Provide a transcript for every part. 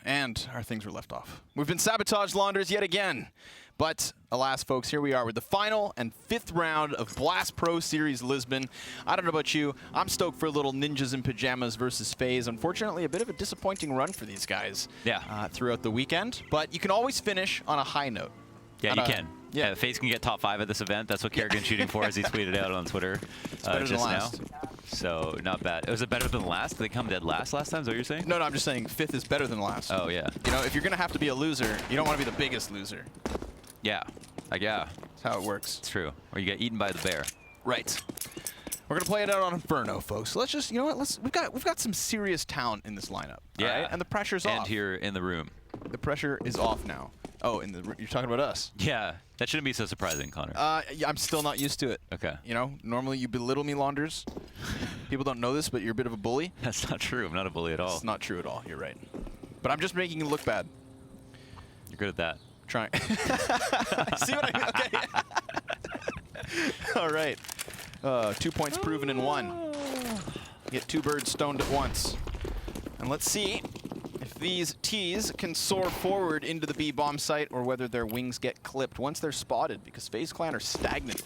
And our things were left off. We've been sabotaged launders yet again. But alas, folks, here we are with the final and 5th round of Blast Pro Series Lisbon. I don't know about you. I'm stoked for a little ninjas in pajamas versus FaZe. Unfortunately, a bit of a disappointing run for these guys throughout the weekend. But you can always finish on a high note. Yeah, you can. Yeah, FaZe can get top 5 at this event. That's what Kerrigan's shooting for, as he tweeted out on Twitter just now. So not bad. Was it better than last? Did they come dead last time? Is that what you're saying? No, I'm just saying 5th is better than last. Oh, yeah. You know, if you're going to have to be a loser, you don't want to be the biggest loser. Yeah. Yeah. That's how it works. It's true. Or you get eaten by the bear. Right. We're gonna play it out on Inferno, folks. So let's just, you know what? We've got some serious talent in this lineup. Yeah. Right? And the pressure's off. And here in the room. The pressure is off now. Oh, you're talking about us. Yeah. That shouldn't be so surprising, Connor. Yeah, I'm still not used to it. Okay. You know, normally you belittle me, Launders. People don't know this, but you're a bit of a bully. That's not true. I'm not a bully at all. It's not true at all. You're right. But I'm just making you look bad. You're good at that. Trying. See what I mean? Okay. All right. 2 points proven in 1. Get 2 birds stoned at once. And let's see if these Ts can soar forward into the B bomb site or whether their wings get clipped once they're spotted, because FaZe Clan are stagnant.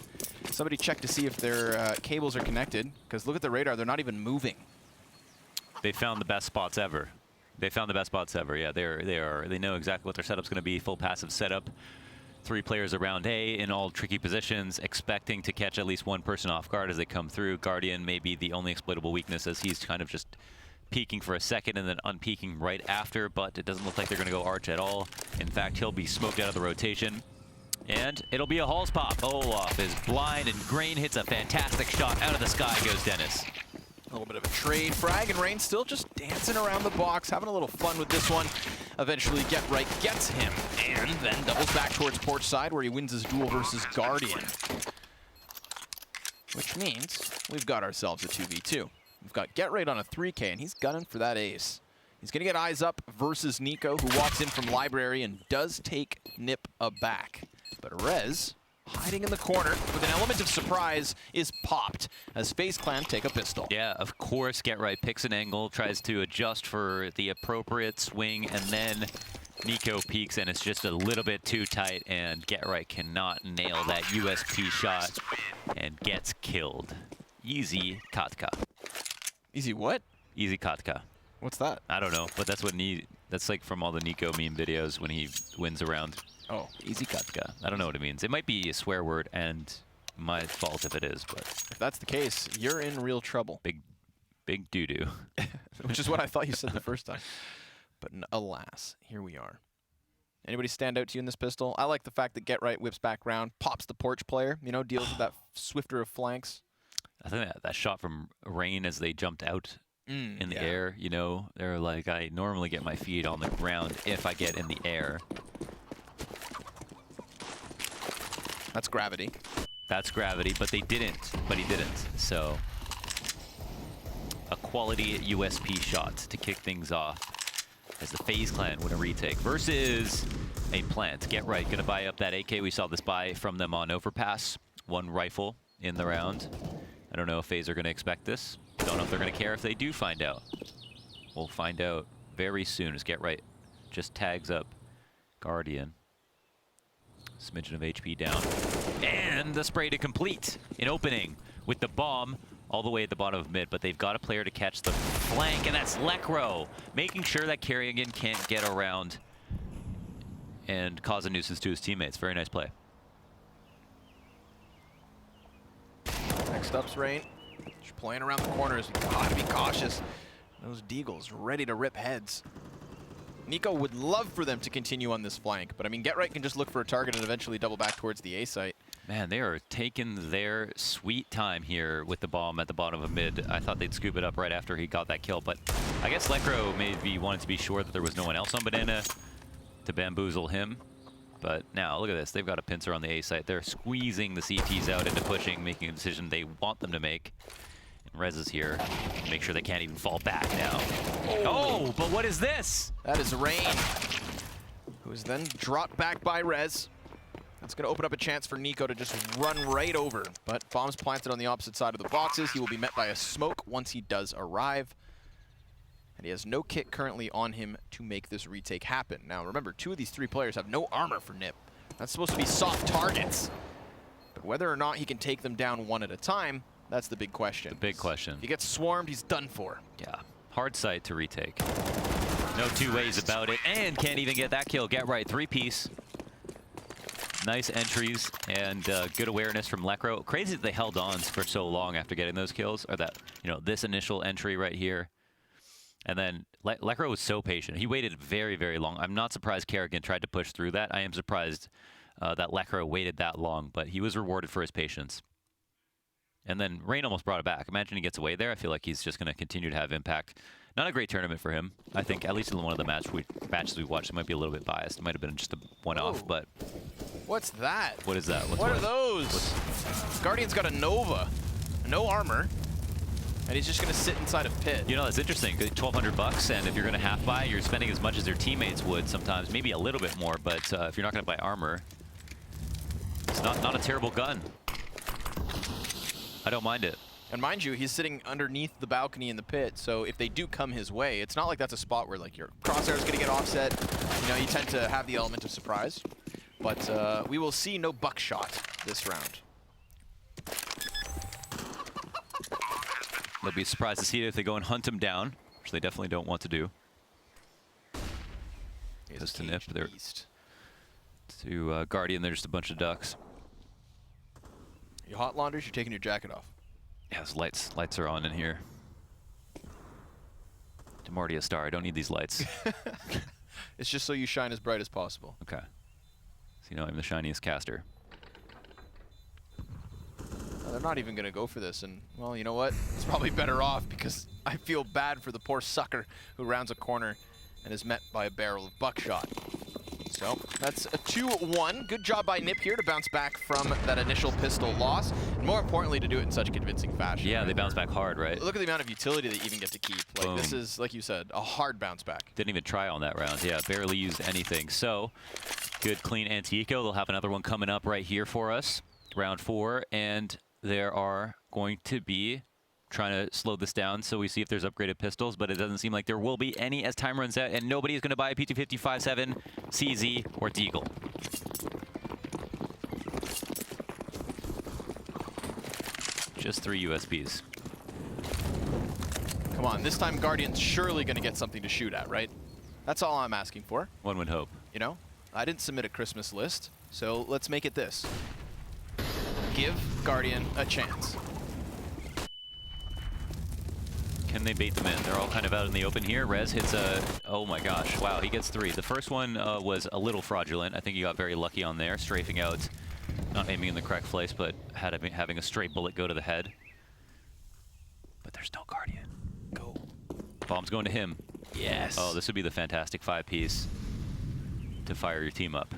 Somebody check to see if their cables are connected, because look at the radar. They're not even moving. They found the best spots ever. They found the best spots ever. Yeah, they know exactly what their setup's going to be. Full passive setup. 3 players around A in all tricky positions, expecting to catch at least one person off guard as they come through. Guardian may be the only exploitable weakness, as he's kind of just peeking for a second and then unpeeking right after, but it doesn't look like they're going to go Arch at all. In fact, he'll be smoked out of the rotation. And it'll be a Halls pop. Olaf is blind, and Grain hits a fantastic shot. Out of the sky goes Dennis. A little bit of a trade frag, and Rain still just dancing around the box, having a little fun with this one. Eventually, Get Right gets him, and then doubles back towards Porch side, where he wins his duel versus Guardian. Which means we've got ourselves a 2v2. We've got Get Right on a 3K, and he's gunning for that ace. He's going to get eyes up versus Nico, who walks in from Library and does take NiP aback. But Rez, hiding in the corner with an element of surprise, is popped as FaZe Clan take a pistol. Yeah, of course, Get Right picks an angle, tries to adjust for the appropriate swing, and then Nico peeks, and it's just a little bit too tight, and Get Right cannot nail that USP shot and gets killed. Easy Katka. Easy what? Easy Katka. What's that? I don't know, but that's what that's like from all the Nico meme videos when he wins a round. Oh, easy Katka. I don't know what it means. It might be a swear word, and my fault if it is, but if that's the case, you're in real trouble. Big doo-doo. Which is what I thought you said the first time. But alas, here we are. Anybody stand out to you in this pistol? I like the fact that Get Right whips back round, pops the Porch player, you know, deals with that swifter of flanks. I think that shot from Rain as they jumped out in the air, you know, they're like, I normally get my feet on the ground if I get in the air. That's gravity. That's gravity, but they didn't. But he didn't. So a quality USP shot to kick things off as the FaZe Clan win a retake versus a Plant. Get Right, gonna buy up that AK. We saw this buy from them on Overpass. 1 rifle in the round. I don't know if FaZe are gonna expect this. Don't know if they're gonna care if they do find out. We'll find out very soon as Get Right just tags up Guardian. Smidgen of HP down. And the spray to complete. An opening with the bomb all the way at the bottom of mid, but they've got a player to catch the flank, and that's Lekro, making sure that Kerrigan can't get around and cause a nuisance to his teammates. Very nice play. Next up's Rain. Just playing around the corners. Gotta be cautious. Those Deagles ready to rip heads. Nico would love for them to continue on this flank, but I mean, Get Right can just look for a target and eventually double back towards the A site. Man, they are taking their sweet time here with the bomb at the bottom of mid. I thought they'd scoop it up right after he got that kill, but I guess Lekro maybe wanted to be sure that there was no one else on Banana to bamboozle him. But now, look at this. They've got a pincer on the A site. They're squeezing the CTs out into pushing, making a decision they want them to make. And Rez is here to make sure they can't even fall back now. Oh, but what is this? That is Rain, who is then dropped back by Rez. That's going to open up a chance for Nico to just run right over. But bombs planted on the opposite side of the boxes. He will be met by a smoke once he does arrive. And he has no kit currently on him to make this retake happen. Now remember, 2 of these 3 players have no armor for NiP. That's supposed to be soft targets. But whether or not he can take them down one at a time, that's the big question. The big question. If he gets swarmed, he's done for. Yeah, hard site to retake. No 2 ways about it, and can't even get that kill. Get right, 3-piece. Nice entries and good awareness from Lekro. Crazy that they held on for so long after getting those kills, or that, you know, this initial entry right here. And then Lekro was so patient. He waited very, very long. I'm not surprised Kerrigan tried to push through that. I am surprised that Lekro waited that long, but he was rewarded for his patience. And then Rain almost brought it back. Imagine he gets away there. I feel like he's just going to continue to have impact. Not a great tournament for him. I think, at least in one of the matches we watched, it might be a little bit biased. It might have been just a one-off, but... What's that? What is that? What are those? Guardian's got a Nova. No armor. And he's just going to sit inside a pit. You know, that's interesting. $1,200, and if you're going to half buy, you're spending as much as their teammates would sometimes. Maybe a little bit more, but if you're not going to buy armor, it's not a terrible gun. I don't mind it. And mind you, he's sitting underneath the balcony in the pit, so if they do come his way, it's not like that's a spot where like your crosshair is going to get offset. You know, you tend to have the element of surprise. But we will see no buckshot this round. They'll be surprised to see it if they go and hunt him down, which they definitely don't want to do. Just to NiP, they're to Guardian, they're just a bunch of ducks. You hot launders, you're taking your jacket off. Yeah, those lights are on in here. I'm already a star. I don't need these lights. It's just so you shine as bright as possible. Okay. So you know I'm the shiniest caster. They're not even going to go for this, and, well, you know what? It's probably better off, because I feel bad for the poor sucker who rounds a corner and is met by a barrel of buckshot. So that's a 2-1. Good job by NiP here to bounce back from that initial pistol loss, and more importantly, to do it in such convincing fashion. Yeah, they bounce back hard, right? Look at the amount of utility they even get to keep. Like, Boom. This is, like you said, a hard bounce back. Didn't even try on that round. Yeah, barely used anything. So, good, clean anti-eco. They'll have another one coming up right here for us. Round 4, and there are going to be trying to slow this down so we see if there's upgraded pistols, but it doesn't seem like there will be any as time runs out, and nobody is going to buy a P250-57, CZ, or Deagle. Just 3 USPs. Come on, this time Guardian's surely going to get something to shoot at, right? That's all I'm asking for. One would hope. You know, I didn't submit a Christmas list, so let's make it this. Give Guardian a chance. Can they bait them in? They're all kind of out in the open here. Rez hits a... Oh my gosh. Wow, he gets 3. The first one was a little fraudulent. I think he got very lucky on there, strafing out, not aiming in the correct place, but having a straight bullet go to the head. But there's no Guardian. Go. Bomb's going to him. Yes. Oh, this would be the fantastic 5-piece to fire your team up.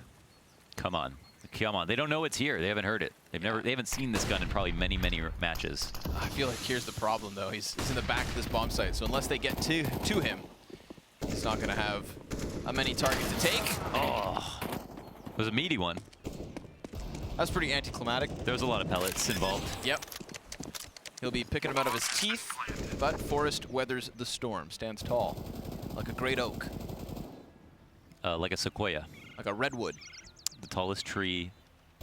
Come on. Come on. They don't know it's here. They haven't heard it. They haven't seen this gun in probably many, many matches. I feel like here's the problem, though. He's in the back of this bomb site, so unless they get to him, he's not going to have many targets to take. Oh, it was a meaty one. That's pretty anticlimactic. There was a lot of pellets involved. Yep. He'll be picking them out of his teeth, but Forrest weathers the storm, stands tall, like a great oak. Like a sequoia. Like a redwood. The tallest tree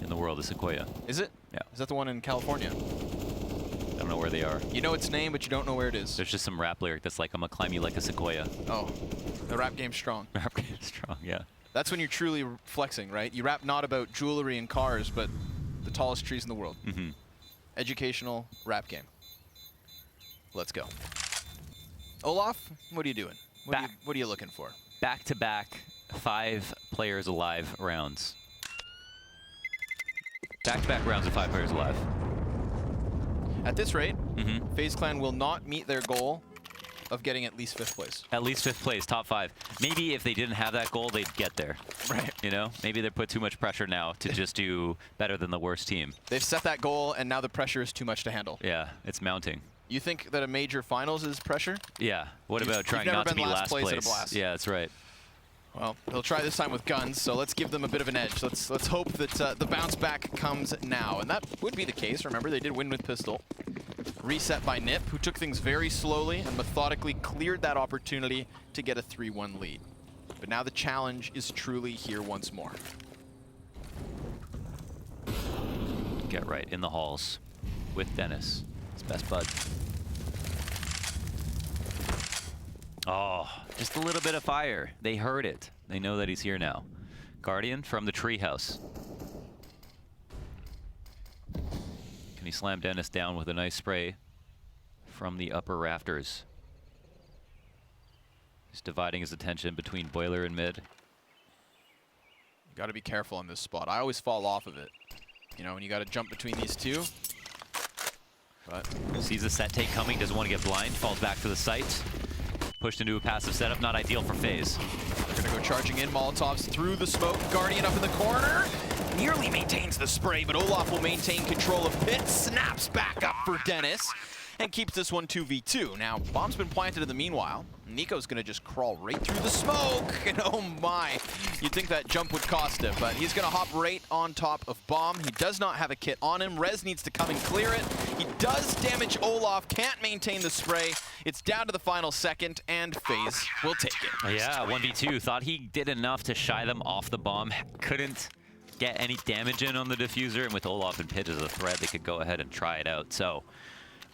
in the world is sequoia. Is it? Yeah. Is that the one in California? I don't know where they are. You know its name, but you don't know where it is. There's just some rap lyric that's like, I'm gonna climb you like a sequoia. Oh, the rap game's strong. Rap game's strong, yeah. That's when you're truly flexing, right? You rap not about jewelry and cars, but the tallest trees in the world. Mm-hmm. Educational rap game. Let's go. Olaf, what are you doing? What are you looking for? Back-to-back 5 players alive rounds. Back-to-back rounds of 5 players alive. At this rate, FaZe Clan will not meet their goal of getting at least 5th place. At least 5th place, top 5. Maybe if they didn't have that goal, they'd get there. Right. You know? Maybe they put too much pressure now to just do better than the worst team. They've set that goal, and now the pressure is too much to handle. Yeah, it's mounting. You think that a major finals is pressure? Yeah. What about trying not to be last place? At a blast. Yeah, that's right. Well, they'll try this time with guns, so let's give them a bit of an edge. Let's hope that the bounce back comes now, and that would be the case. Remember, they did win with pistol. Reset by NiP, who took things very slowly and methodically cleared that opportunity to get a 3-1 lead. But now the challenge is truly here once more. Get right in the halls with Dennis, his best bud. Oh, just a little bit of fire. They heard it. They know that he's here now. Guardian from the treehouse. Can he slam Dennis down with a nice spray from the upper rafters? He's dividing his attention between boiler and mid. Got to be careful on this spot. I always fall off of it. You know, when you got to jump between these two. But sees the set take coming, doesn't want to get blind, falls back to the site. Pushed into a passive setup, not ideal for FaZe. They're going to go charging in. Molotovs through the smoke. Guardian up in the corner. Nearly maintains the spray, but Olaf will maintain control of pit. Snaps back up for Dennis and keeps this one 2v2. Now, bomb's been planted in the meanwhile. Nico's going to just crawl right through the smoke. And oh my, you'd think that jump would cost him, but he's going to hop right on top of bomb. He does not have a kit on him. Rez needs to come and clear it. He does damage Olaf, can't maintain the spray. It's down to the final second, and FaZe will take it. Yeah, 1v2. Thought he did enough to shy them off the bomb. Couldn't get any damage in on the diffuser, and with Olaf and Pit as a threat, they could go ahead and try it out. So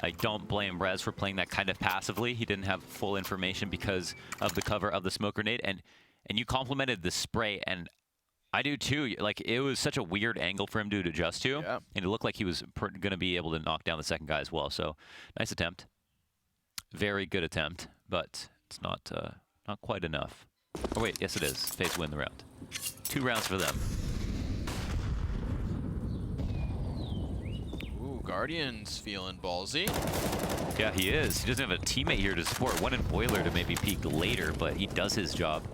I don't blame Rez for playing that kind of passively. He didn't have full information because of the cover of the smoke grenade, and you complimented the spray, and I do too. Like, it was such a weird angle for him to adjust to, and it looked like he was going to be able to knock down the second guy as well. So nice attempt, very good attempt, but it's not quite enough. Oh wait, yes it is. FaZe win the round. 2 rounds for them. Guardian's feeling ballsy. Yeah, he is. He doesn't have a teammate here to support. One in boiler to maybe peek later, but he does his job.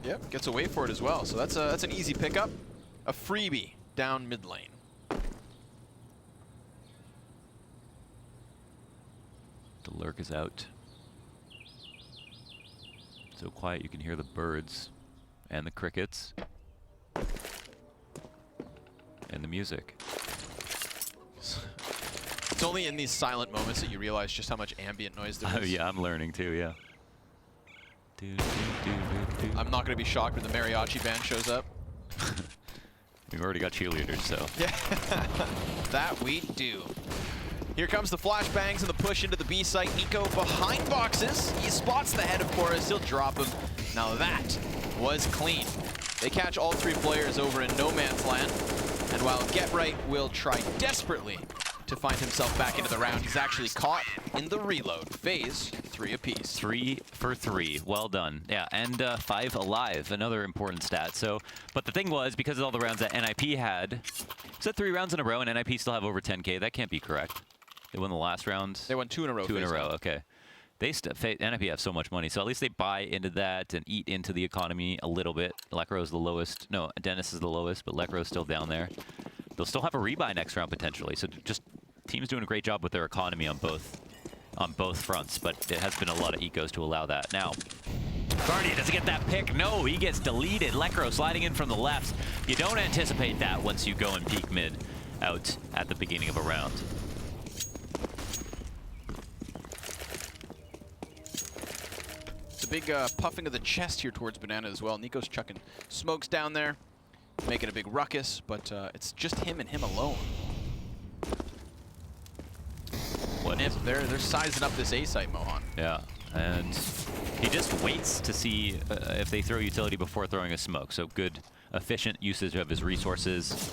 Yep, gets away for it as well. So that's an easy pickup. A freebie down mid lane. The lurk is out. So quiet you can hear the birds and the crickets and the music. It's only in these silent moments that you realize just how much ambient noise there is. Oh yeah, I'm learning too, yeah. I'm not going to be shocked when the mariachi band shows up. We've already got cheerleaders, so. Yeah, that we do. Here comes the flashbangs and the push into the B site. Nico behind boxes. He spots the head of Chorus. He'll drop him. Now that was clean. They catch all 3 players over in no man's land. And while Get Right will try desperately to find himself back into the round, he's actually caught in the reload. FaZe 3 apiece. 3 for 3. Well done. Yeah, and 5 alive. Another important stat. So, but the thing was, because of all the rounds that NiP had, is that 3 rounds in a row and NiP still have over 10K? That can't be correct. They won the last round. They won 2 in a row. 2 in a row. Okay. They NiP have so much money, so at least they buy into that and eat into the economy a little bit. Lekro's the lowest. No, Dennis is the lowest, but Lekro's still down there. They'll still have a rebuy next round potentially. So just teams doing a great job with their economy on both fronts, but it has been a lot of ecos to allow that. Now, Guardian doesn't get that pick. No, he gets deleted. Lekro sliding in from the left. You don't anticipate that once you go and peek mid out at the beginning of a round. It's a big puffing of the chest here towards Banana as well. Nico's chucking smokes down there, making a big ruckus, but it's just him and him alone. What NiP, they're sizing up this A site, Mohan. Yeah, and he just waits to see if they throw utility before throwing a smoke. So good, efficient usage of his resources.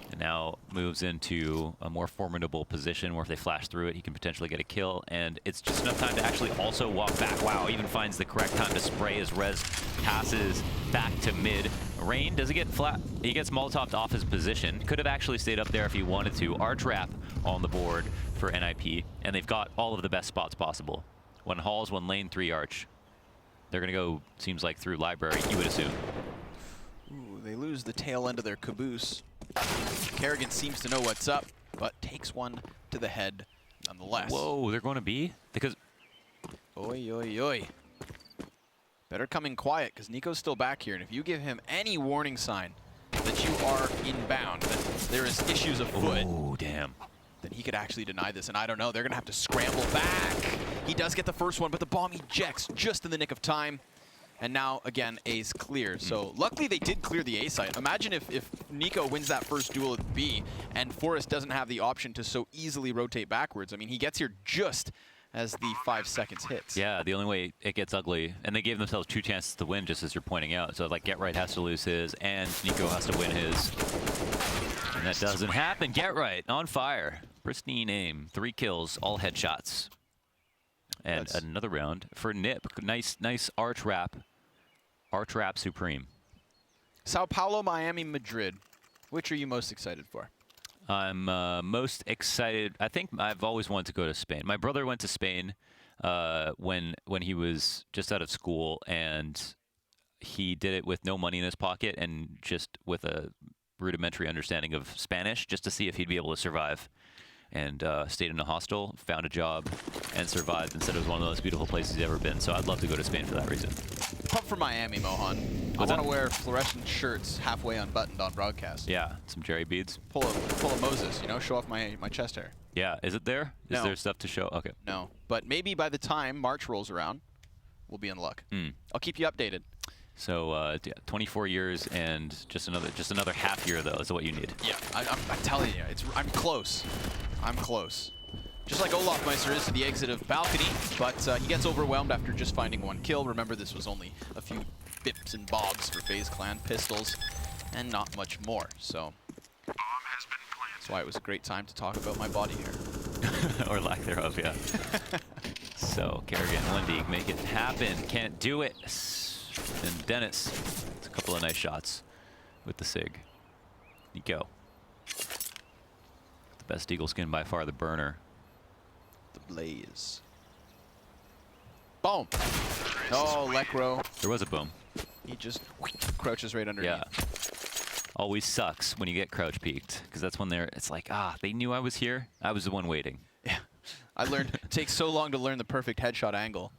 And now moves into a more formidable position where if they flash through it, he can potentially get a kill. And it's just enough time to actually also walk back. Wow, even finds the correct time to spray as Rez passes back to mid. Rain doesn't get flat. He gets Molotoved off his position. Could have actually stayed up there if he wanted to. Arch wrap on the board for NiP. And they've got all of the best spots possible. 1 halls, 1 lane, 3 arch. They're going to go, seems like, through library, you would assume. Ooh, they lose the tail end of their caboose. Kerrigan seems to know what's up, but takes one to the head nonetheless. Whoa, they're going to be? Because... Oi, oi, oi. Better come in quiet, because Nico's still back here, and if you give him any warning sign that you are inbound, that there is issues afoot, oh, damn, then he could actually deny this, and I don't know, they're going to have to scramble back. He does get the first one, but the bomb ejects just in the nick of time. And now, again, A's clear. So luckily they did clear the A site. Imagine if Nico wins that first duel at B and Forrest doesn't have the option to so easily rotate backwards. I mean, he gets here just as the 5 seconds hits. Yeah, the only way it gets ugly, and they gave themselves 2 chances to win, just as you're pointing out. So like Get Right has to lose his, and Nico has to win his. And that doesn't happen. Get Right on fire. Pristine aim. 3 kills, all headshots. And That's another round for NiP. Nice arch wrap. Arch wrap supreme. Sao Paulo, Miami, Madrid. Which are you most excited for? I'm most excited. I think I've always wanted to go to Spain. My brother went to Spain when he was just out of school, and he did it with no money in his pocket and just with a rudimentary understanding of Spanish, just to see if he'd be able to survive. And stayed in a hostel, found a job, and survived, and said it was one of the most beautiful places he's ever been. So I'd love to go to Spain for that reason. Pump for Miami, Mohan. I want to wear fluorescent shirts halfway unbuttoned on broadcast. Yeah, some Jerry beads. Pull a Moses, you know, show off my chest hair. Yeah, is it there? Is No. there stuff to show? Okay. No, but maybe by the time March rolls around, we'll be in luck. I'll keep you updated. So 24 years and just another half year though is what you need. Yeah, I'm telling you, I'm close. I'm close. Just like Olaf Meister is to the exit of Balcony, but he gets overwhelmed after just finding 1 kill. Remember, this was only a few bips and bobs for FaZe Clan, pistols, and not much more. So that's why it was a great time to talk about my body hair. Or lack thereof, yeah. So Kerrigan, 1D, make it happen. Can't do it. And Dennis, it's a couple of nice shots with the SIG. Nico. The best Eagle skin by far, the burner. The blaze. Boom. Oh, Lekro. There was a boom. He just crouches right underneath. Yeah. Always sucks when you get crouch peeked, because that's when it's like, they knew I was here. I was the one waiting. Yeah. I learned, it takes so long to learn the perfect headshot angle,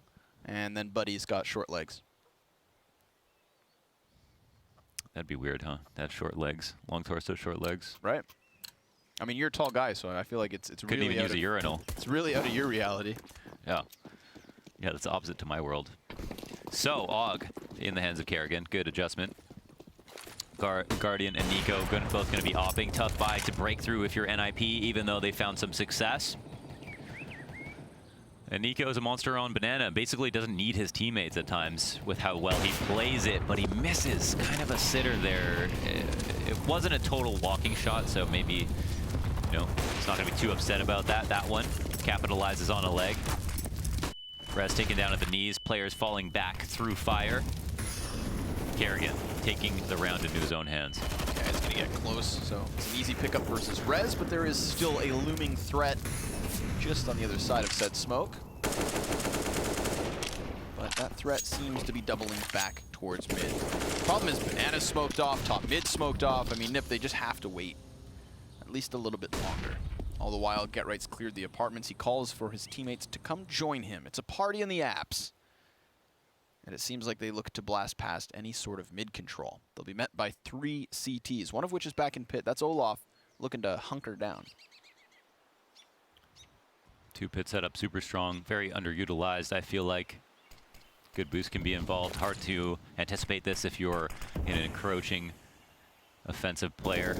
and then Buddy's got short legs. That'd be weird, huh? That short legs. Long torso, short legs. Right. I mean, you're a tall guy, so I feel like it's Couldn't really even use a urinal. It's really out of your reality. Yeah. Yeah, that's opposite to my world. So, Og in the hands of Kerrigan. Good adjustment. Guardian and Nico both going to be opping. Tough buy to break through if you're NiP, even though they found some success. And Nico is a monster on banana. Basically doesn't need his teammates at times with how well he plays it, but he misses. Kind of a sitter there. It wasn't a total walking shot, so maybe, he's not going to be too upset about that. That one capitalizes on a leg. Rez taken down at the knees. Players falling back through fire. Kerrigan taking the round into his own hands. Yeah, he's going to get close, so it's an easy pickup versus Rez, but there is still a looming threat just on the other side of said smoke. But that threat seems to be doubling back towards mid. Problem is, Banana smoked off, top mid smoked off. I mean, NiP, they just have to wait at least a little bit longer. All the while, Get Right's cleared the apartments. He calls for his teammates to come join him. It's a party in the apps. And it seems like they look to blast past any sort of mid control. They'll be met by 3 CTs, one of which is back in pit. That's Olaf looking to hunker down. 2 pit setup, super strong, very underutilized, I feel like. Good boost can be involved. Hard to anticipate this if you're an encroaching offensive player.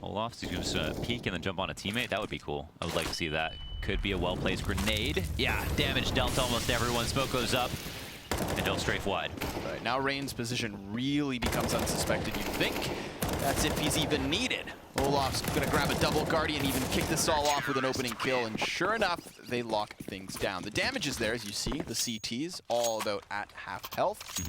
Olaf's just going to peek and then jump on a teammate. That would be cool. I would like to see that. Could be a well-placed grenade. Yeah, damage dealt to almost everyone. Smoke goes up and don't strafe wide. Right, now Rain's position really becomes unsuspected, you'd think. That's if he's even needed. Olaf's going to grab a double Guardian, even kick this all off with an opening kill, and sure enough, they lock things down. The damage is there, as you see. The CTs all about at half health.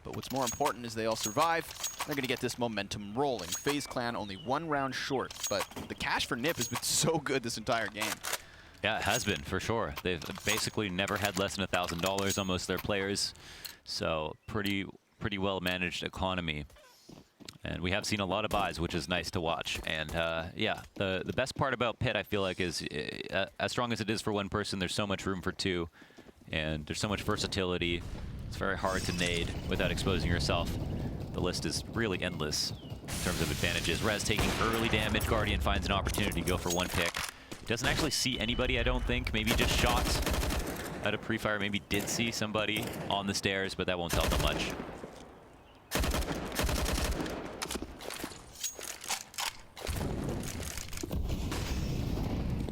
But what's more important is they all survive. They're going to get this momentum rolling. FaZe Clan only 1 round short, but the cash for NiP has been so good this entire game. Yeah, it has been, for sure. They've basically never had less than $1,000 on most of their players. So pretty well managed economy. And we have seen a lot of buys, which is nice to watch. And yeah, the best part about Pit, I feel like, is as strong as it is for 1 person, there's so much room for 2. And there's so much versatility. It's very hard to nade without exposing yourself. The list is really endless in terms of advantages. Rez taking early damage. Guardian finds an opportunity to go for one pick. Doesn't actually see anybody, I don't think. Maybe just shot at a pre-fire. Maybe did see somebody on the stairs, but that won't tell them much.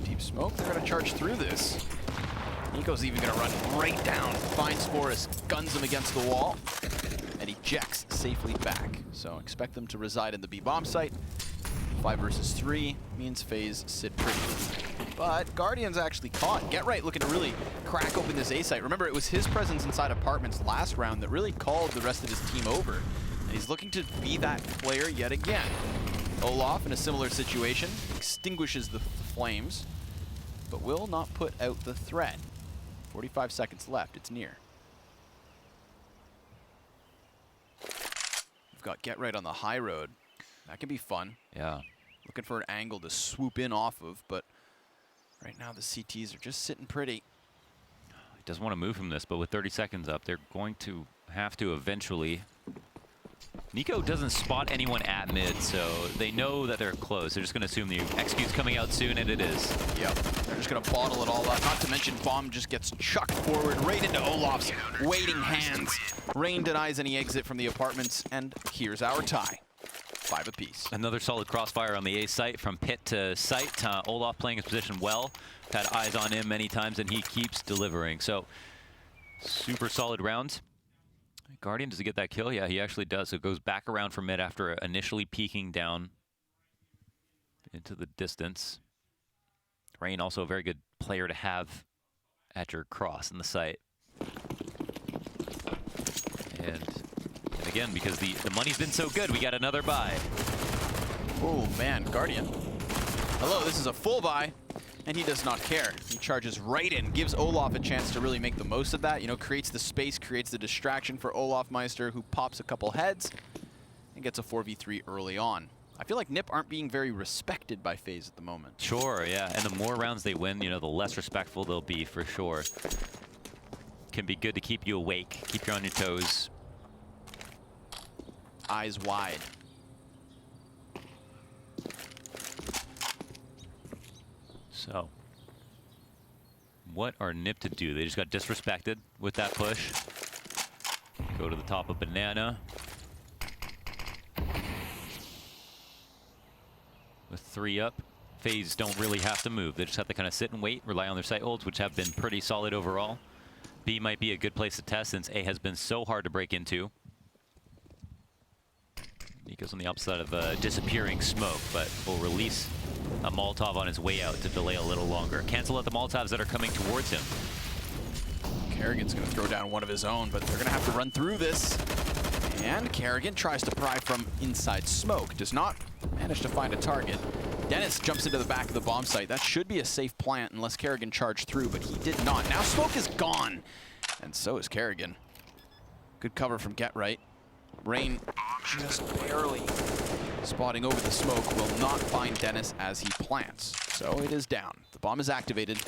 Deep smoke, they're gonna charge through this. Nico's even gonna run right down, finds Forrest, guns him against the wall, and ejects safely back. So expect them to reside in the B bomb site. 5 versus 3 means FaZe sit pretty. But Guardian's actually caught. Get Right looking to really crack open this A site. Remember, it was his presence inside apartments last round that really called the rest of his team over. And he's looking to be that player yet again. Olaf, in a similar situation, extinguishes the flames, but will not put out the threat. 45 seconds left. It's near. We've got Get Right on the high road. That can be fun. Yeah. Looking for an angle to swoop in off of, but right now the CTs are just sitting pretty. He doesn't want to move from this, but with 30 seconds up, they're going to have to eventually. Nico doesn't spot anyone at mid, so they know that they're close. They're just going to assume the execute's coming out soon, and it is. Yep. They're just going to bottle it all up. Not to mention, bomb just gets chucked forward right into Olaf's waiting hands. Rain denies any exit from the apartments, and here's our tie. 5 apiece. Another solid crossfire on the A site from pit to site. Olaf playing his position well. Had eyes on him many times, and he keeps delivering. So, super solid round. Guardian, does he get that kill? Yeah, he actually does. So it goes back around for mid after initially peeking down into the distance. Rain, also a very good player to have at your cross in the site. And again, because the money's been so good, we got another buy. Oh, man, Guardian. Hello, this is a full buy. And he does not care. He charges right in, gives Olaf a chance to really make the most of that. You know, creates the space, creates the distraction for Olaf Meister, who pops a couple heads and gets a 4v3 early on. I feel like NiP aren't being very respected by FaZe at the moment. Sure, yeah. And the more rounds they win, you know, the less respectful they'll be for sure. Can be good to keep you awake, keep you on your toes. Eyes wide. So, what are NiP to do? They just got disrespected with that push. Go to the top of Banana. With 3 up, FaZe don't really have to move. They just have to kind of sit and wait, rely on their site holds, which have been pretty solid overall. B might be a good place to test since A has been so hard to break into. He goes on the opposite side of disappearing smoke, but will release a Molotov on his way out to delay a little longer. Cancel out the Molotovs that are coming towards him. Kerrigan's going to throw down one of his own, but they're going to have to run through this. And Kerrigan tries to pry from inside smoke. Does not manage to find a target. Dennis jumps into the back of the bomb site. That should be a safe plant unless Kerrigan charged through, but he did not. Now smoke is gone, and so is Kerrigan. Good cover from Get Right. Rain just barely spotting over the smoke will not find Dennis as he plants. So it is down. The bomb is activated,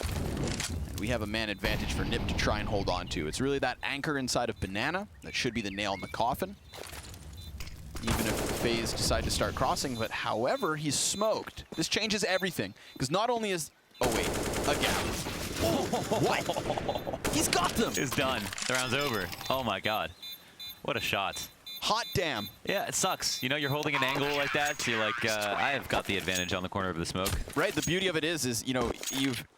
and we have a man advantage for NiP to try and hold on to. It's really that anchor inside of Banana that should be the nail in the coffin, even if FaZe decide to start crossing. But however, he's smoked. This changes everything, because not only is... Oh, wait. Again. What? He's got them! It's done. The round's over. Oh, my God. What a shot. Hot damn. Yeah, it sucks. You know, you're holding an angle like that, so you're like, I have got the advantage on the corner of the smoke. Right, the beauty of it is you know,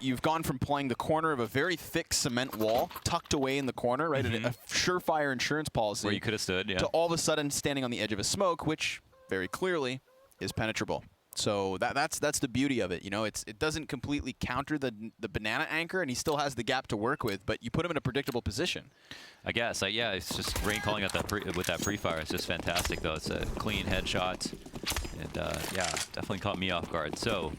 you've gone from playing the corner of a very thick cement wall, tucked away in the corner, right, a surefire insurance policy. Where you could have stood, yeah. To all of a sudden standing on the edge of a smoke, which very clearly is penetrable. So that's the beauty of it. You know, it doesn't completely counter the Banana anchor, and he still has the gap to work with, but you put him in a predictable position. I guess. Yeah, it's just Rain calling out that with that pre-fire. It's just fantastic, though. It's a clean headshot, and yeah, definitely caught me off guard. So,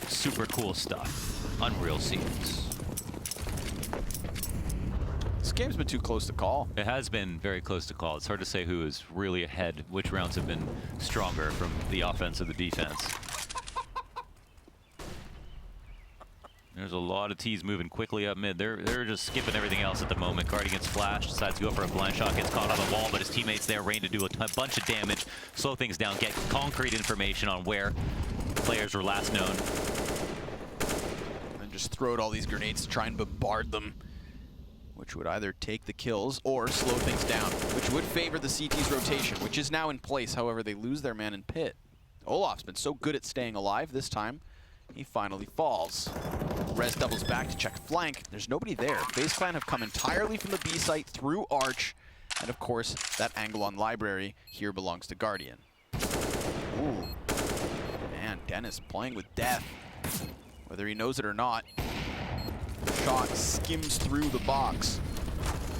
super cool stuff. Unreal scenes. This game's been too close to call. It has been very close to call. It's hard to say who is really ahead, which rounds have been stronger from the offense or the defense. There's a lot of T's moving quickly up mid. They're just skipping everything else at the moment. Guardian gets flashed, decides to go for a blind shot, gets caught on the wall, but his teammates there reign to do a bunch of damage, slow things down, get concrete information on where players were last known. And just throw out all these grenades to try and bombard them, which would either take the kills or slow things down, which would favor the CT's rotation, which is now in place. However, they lose their man in pit. Olaf's been so good at staying alive this time. He finally falls. Rez doubles back to check flank. There's nobody there. FaZe Clan have come entirely from the B site through Arch. And of course, that angle on Library here belongs to Guardian. Ooh. Man, Dennis playing with death. Whether he knows it or not. The shot skims through the box.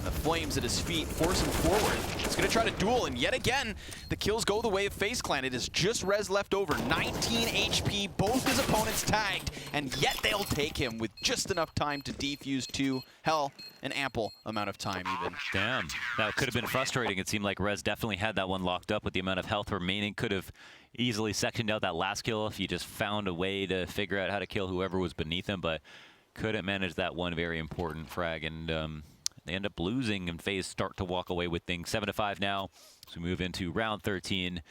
The flames at his feet force him forward. He's going to try to duel, and yet again, the kills go the way of FaZe Clan. It is just Rez left over. 19 HP, both his opponents tagged, and yet they'll take him with just enough time to defuse to, hell, an ample amount of time even. Damn, that could have been frustrating. It seemed like Rez definitely had that one locked up with the amount of health remaining. Could have easily sectioned out that last kill if he just found a way to figure out how to kill whoever was beneath him, but couldn't manage that one very important frag, and they end up losing, and FaZe start to walk away with things. 7-5 now, so we move into round 13.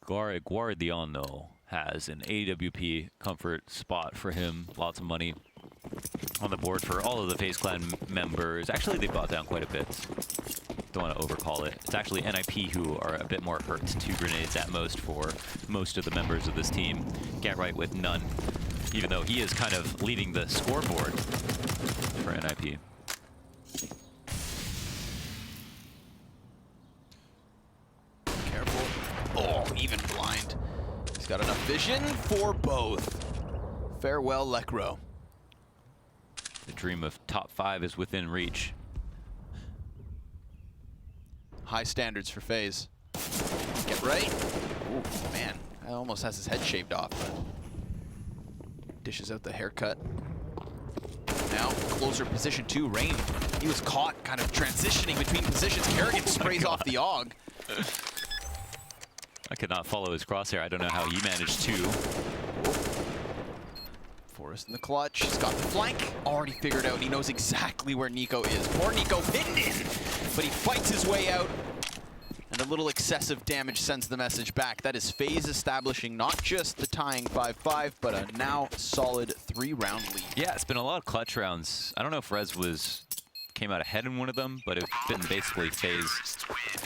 Guardiano has an AWP comfort spot for him. Lots of money on the board for all of the FaZe Clan members. Actually, they bought down quite a bit. Don't want to overcall it. It's actually NiP who are a bit more hurt. 2 grenades at most for most of the members of this team. Get right with none, even though he is kind of leading the scoreboard for NiP. Even blind. He's got enough vision for both. Farewell, Lekro. The dream of top 5 is within reach. High standards for FaZe. Get right. Ooh, man, that almost has his head shaved off. But dishes out the haircut. Now, closer position 2, Rain. He was caught kind of transitioning between positions. Kerrigan sprays off the AUG. I could not follow his crosshair. I don't know how he managed to. Forrest in the clutch. He's got the flank already figured out. He knows exactly where Nico is. Poor Nico pinned in, but he fights his way out. And a little excessive damage sends the message back. That is FaZe establishing not just the tying 5-5, but a now solid 3-round lead. Yeah, it's been a lot of clutch rounds. I don't know if Rez came out ahead in one of them, but it's been basically FaZe.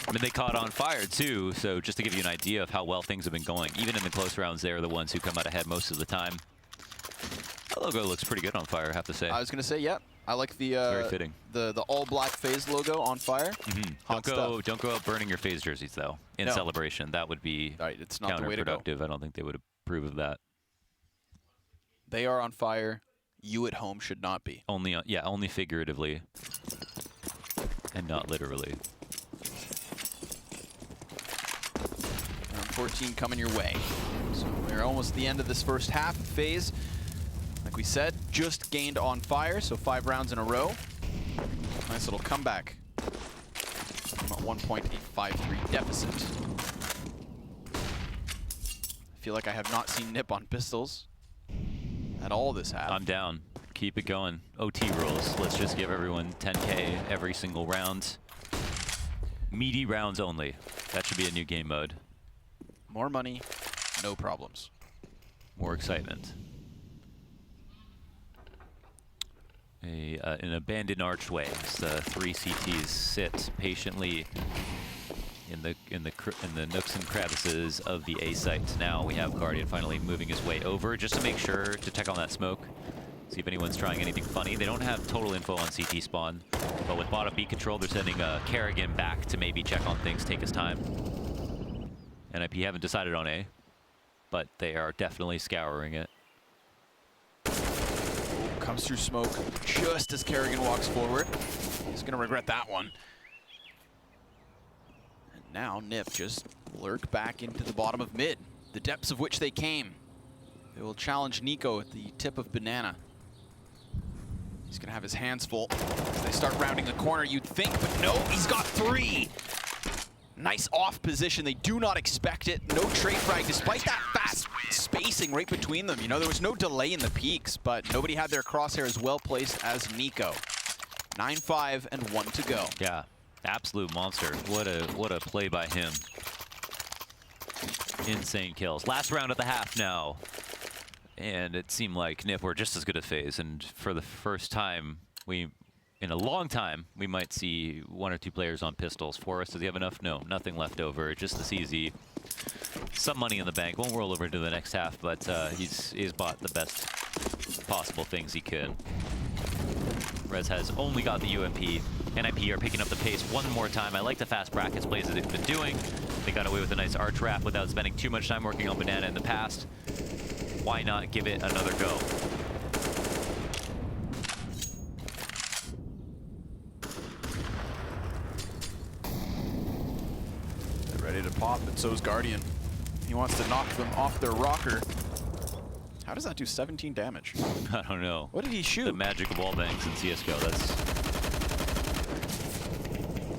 I mean, they caught on fire too, so just to give you an idea of how well things have been going, even in the close rounds, they're the ones who come out ahead most of the time. That logo looks pretty good on fire, I have to say. I was gonna say, yeah. I like the very fitting. The all-black FaZe logo on fire. Mm-hmm. Don't go out burning your FaZe jerseys though in celebration. That would be it's not the way to go. counterproductive. I don't think they would approve of that. They are on fire. You at home should not be. Only figuratively, and not literally. Round 14 coming your way. So we're almost at the end of this first half of FaZe. Like we said, just gained on fire, so 5 rounds in a row. Nice little comeback. From a 1.853 deficit. I feel like I have not seen NiP on pistols at all this half. I'm down. Keep it going. OT rules. Let's just give everyone 10K every single round. Meaty rounds only. That should be a new game mode. More money, no problems. More excitement. An abandoned archway. The 3 CTs sit patiently in the nooks and crevices of the A site. Now we have Guardian finally moving his way over just to make sure to check on that smoke. See if anyone's trying anything funny. They don't have total info on CT spawn, but with bottom B control, they're sending Kerrigan back to maybe check on things, take his time. NiP haven't decided on A, but they are definitely scouring it. Comes through smoke just as Kerrigan walks forward. He's gonna regret that one. And now NiP just lurk back into the bottom of mid, the depths of which they came. They will challenge Nico at the tip of Banana. He's gonna have his hands full as they start rounding the corner, you'd think, but no, he's got 3. Nice off position, they do not expect it. No trade frag, despite that fast good spacing right between them. You know, there was no delay in the peaks, but nobody had their crosshairs well placed as Nico. 9-5 and 1 to go. Yeah, absolute monster. What a play by him. Insane kills. Last round at the half now. And it seemed like NiP were just as good as FaZe. And for the first time, in a long time, we might see 1 or 2 players on pistols. Forrest, does he have enough? No, nothing left over. Just this easy. Some money in the bank. Won't roll over into the next half, but he's bought the best possible things he could. Rez has only got the UMP. NiP are picking up the pace one more time. I like the fast brackets plays that they've been doing. They got away with a nice arch wrap without spending too much time working on Banana in the past. Why not give it another go? They're ready to pop, and so's Guardian. He wants to knock them off their rocker. How does that do 17 damage? I don't know. What did he shoot? The magic of wall bangs in CSGO. That's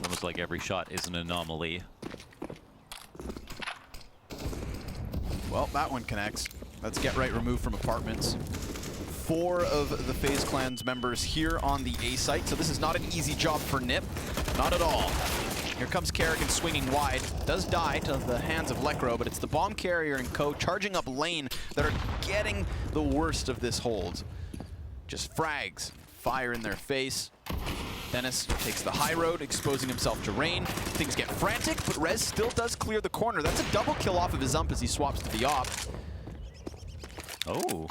almost like every shot is an anomaly. Well, that one connects. Let's get right removed from apartments. 4 of the FaZe Clan's members here on the A site, so this is not an easy job for NiP. Not at all. Here comes Kerrigan swinging wide. Does die to the hands of Lekro, but it's the bomb carrier and co charging up lane that are getting the worst of this hold. Just frags. Fire in their face. Dennis takes the high road, exposing himself to rain. Things get frantic, but Rez still does clear the corner. That's a double kill off of his ump as he swaps to the op. Oh,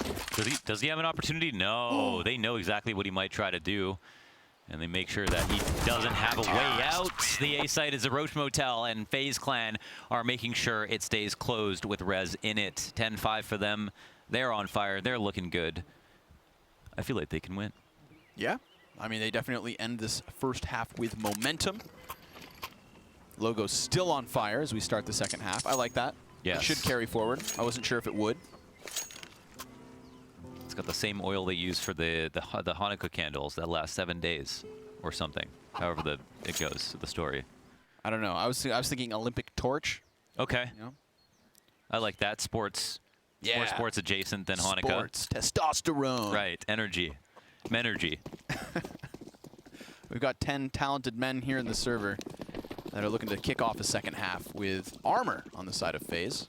does he have an opportunity? No, they know exactly what he might try to do. And they make sure that he doesn't have a way out. The A site is a Roach Motel, and FaZe Clan are making sure it stays closed with Rez in it. 10-5 for them. They're on fire. They're looking good. I feel like they can win. Yeah. I mean, they definitely end this first half with momentum. Logo's still on fire as we start the second half. I like that. Yes. It should carry forward. I wasn't sure if it would. It's got the same oil they use for the Hanukkah candles that last 7 days or something. However it goes, the story. I don't know. I was thinking Olympic torch. Okay. You know? I like that. Sports. Yeah. More sports adjacent than Hanukkah. Sports. Testosterone. Right. Energy. Menergy. We've got 10 talented men here in the server that are looking to kick off a second half with armor on the side of FaZe.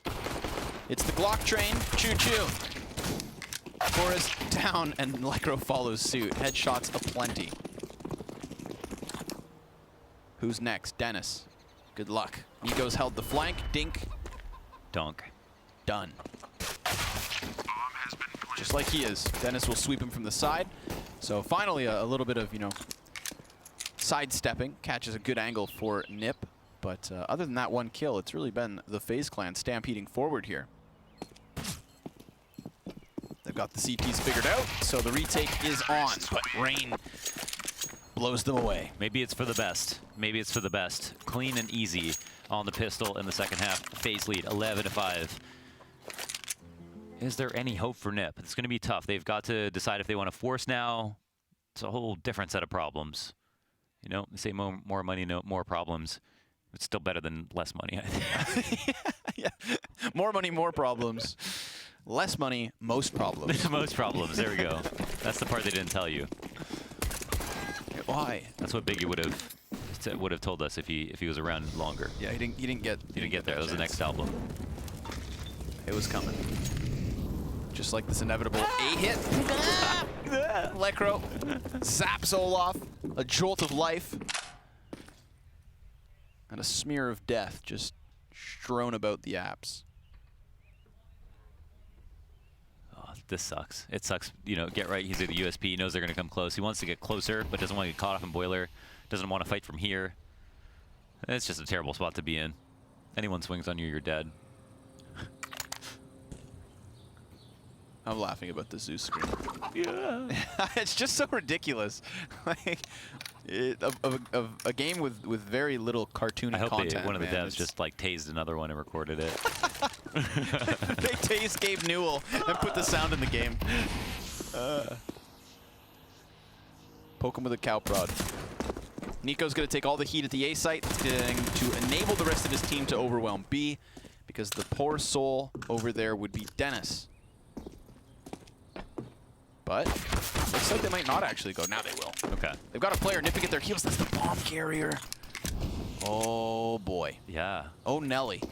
It's the Glock train. Choo-choo. Forrest down, and Lekro follows suit. Headshots aplenty. Who's next? Dennis. Good luck. Nico's held the flank. Dink. Dunk. Done. Just like he is. Dennis will sweep him from the side. So finally a little bit of, you know, sidestepping. Catches a good angle for NiP. But other than that one kill, it's really been the FaZe Clan stampeding forward here. They've got the CTs figured out, so the retake is on, but rain blows them away. Maybe it's for the best. Maybe it's for the best. Clean and easy on the pistol in the second half. FaZe lead 11-5. Is there any hope for NiP? It's going to be tough. They've got to decide if they want to force now. It's a whole different set of problems. You know, they say more money, no more problems. It's still better than less money, I think. Yeah. More money, more problems. Less money, most problems. Most problems. There we go. That's the part they didn't tell you. Why? That's what Biggie would have told us if he was around longer. Yeah, he didn't get there. That was the next album. It was coming. Just like this inevitable A hit. Lekro zaps Olaf. A jolt of life. And a smear of death just strewn about the apps. Oh, this sucks. It sucks. You know, get right. He's at the USP. He knows they're going to come close. He wants to get closer, but doesn't want to get caught off in boiler. Doesn't want to fight from here. It's just a terrible spot to be in. Anyone swings on you, you're dead. I'm laughing about the Zeus screen. Yeah. It's just so ridiculous. Like, a game with very little cartoony I hope content. one of the man. devs just like tased another one and recorded it. They tased Gabe Newell and put the sound in the game. Poke him with a cow prod. Nico's going to take all the heat at the A site. It's going to enable the rest of his team to overwhelm B, because the poor soul over there would be Dennis. But looks like they might not actually go. Now they will. Okay. They've got a player nipping at their heels. That's the bomb carrier. Oh, boy. Yeah. Oh, Nelly.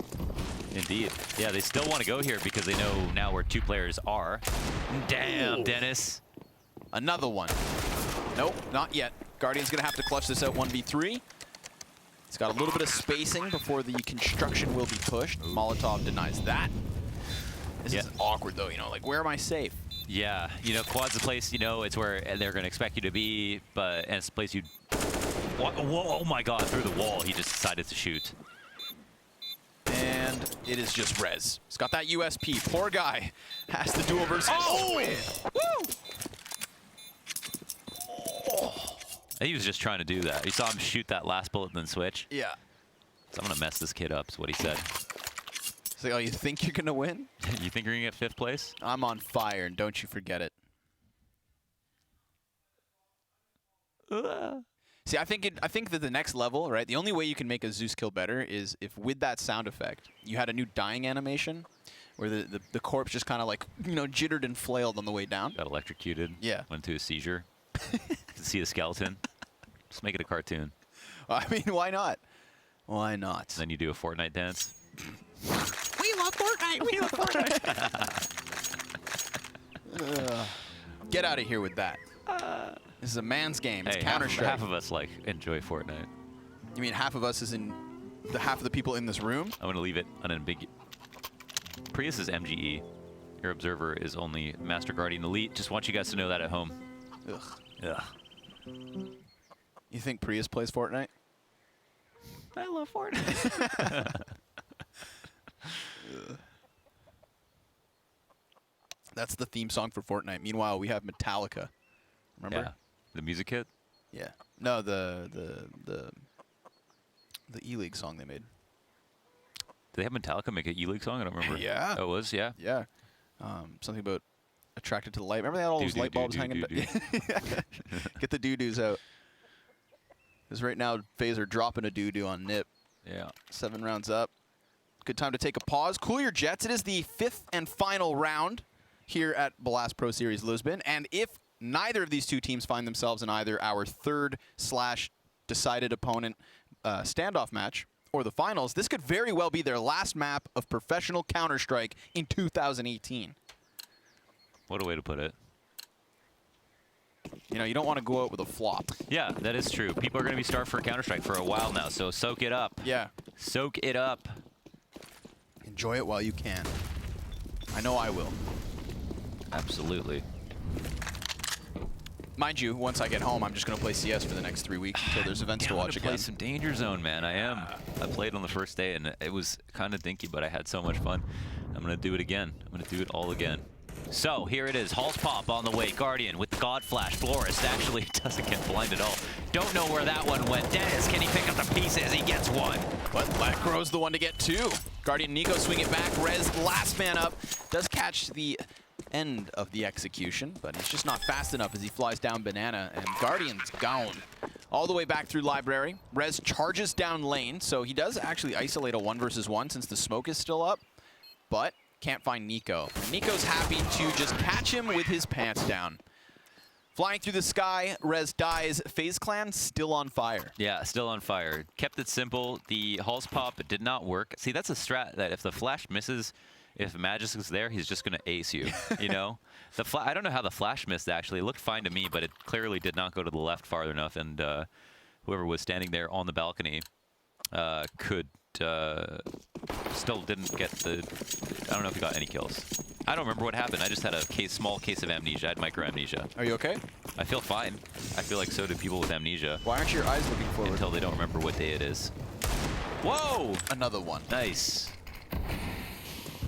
Indeed. Yeah, they still want to go here because they know now where 2 players are. Damn, Dennis. Another one. Nope, not yet. Guardian's going to have to clutch this out 1v3. It's got a little bit of spacing before the construction will be pushed. Molotov denies that. This is awkward, though. You know, like, where am I safe? Yeah, you know, quad's the place, you know, it's where they're going to expect you to be, and it's the place you... Whoa, oh my god, through the wall, he just decided to shoot. And it is just Rez. He's got that USP. Poor guy has to duel versus... Oh! Woo! Oh. He was just trying to do that. You saw him shoot that last bullet and then switch. Yeah. So I'm going to mess this kid up, is what he said. It's like, oh, you think you're going to win? You think you're going to get 5th place? I'm on fire, and don't you forget it. See, I think that the next level, right, the only way you can make a Zeus kill better is if with that sound effect, you had a new dying animation where the corpse just kind of like, you know, jittered and flailed on the way down. Got electrocuted. Yeah. Went into a seizure. You can see the skeleton. Just make it a cartoon. I mean, why not? Why not? Then you do a Fortnite dance. We love Fortnite! We love Fortnite! Get out of here with that. This is a man's game. It's Hey, Counter-Strike. half of us, like, enjoy Fortnite. You mean half of us is in... half of the people in this room? I'm going to leave it unambiguous. Prius is MGE. Your observer is only Master Guardian Elite. Just want you guys to know that at home. Ugh. Ugh. You think Prius plays Fortnite? I love Fortnite. That's the theme song for Fortnite. Meanwhile, we have Metallica. Remember? Yeah. The music kit? Yeah. No, the E-League song they made. Did they have Metallica make an E-League song? I don't remember. Yeah. Oh, it was? Yeah. Yeah. Something about attracted to the light. Remember they had all those light bulbs hanging? Get the doo-doos out. Because right now, FaZe are dropping a doo-doo on NiP. Yeah. 7 rounds up. Good time to take a pause. Cool your jets. It is the 5th and final round here at Blast Pro Series Lisbon. And if neither of these two teams find themselves in either our 3rd/decided opponent standoff match or the finals, this could very well be their last map of professional Counter-Strike in 2018. What a way to put it. You know, you don't want to go out with a flop. Yeah, that is true. People are going to be starved for Counter-Strike for a while now, so soak it up. Yeah. Soak it up. Enjoy it while you can. I know I will. Absolutely. Mind you, once I get home, I'm just going to play CS for the next 3 weeks until there's events to watch I'm again. play some Danger Zone, man. I am. I played on the first day, and it was kind of dinky, but I had so much fun. I'm going to do it again. I'm going to do it all again. So, here it is. Halls Pop on the way. Guardian with the God Flash. Florist actually doesn't get blind at all. Don't know where that one went. Dennis, can he pick up the pieces? He gets one. But Lecro's the one to get 2. Guardian Nico swing it back. Rez, last man up, does catch the end of the execution, but he's just not fast enough as he flies down Banana, and Guardian's gone. All the way back through Library. Rez charges down lane, so he does actually isolate a 1 versus 1 since the smoke is still up, but can't find Nico. Nico's happy to just catch him with his pants down. Flying through the sky, Rez dies. FaZe Clan still on fire. Yeah, still on fire. Kept it simple. The Halls Pop did not work. See, that's a strat that if the flash misses, if Magis is there, he's just going to ace you, you know? I don't know how the flash missed, actually. It looked fine to me, but it clearly did not go to the left far enough, and whoever was standing there on the balcony still didn't get the... I don't know if he got any kills. I don't remember what happened. I just had a small case of amnesia. I had micro-amnesia. Are you okay? I feel fine. I feel like so do people with amnesia. Why aren't your eyes looking forward? Until they don't remember what day it is. Whoa! Another one. Nice.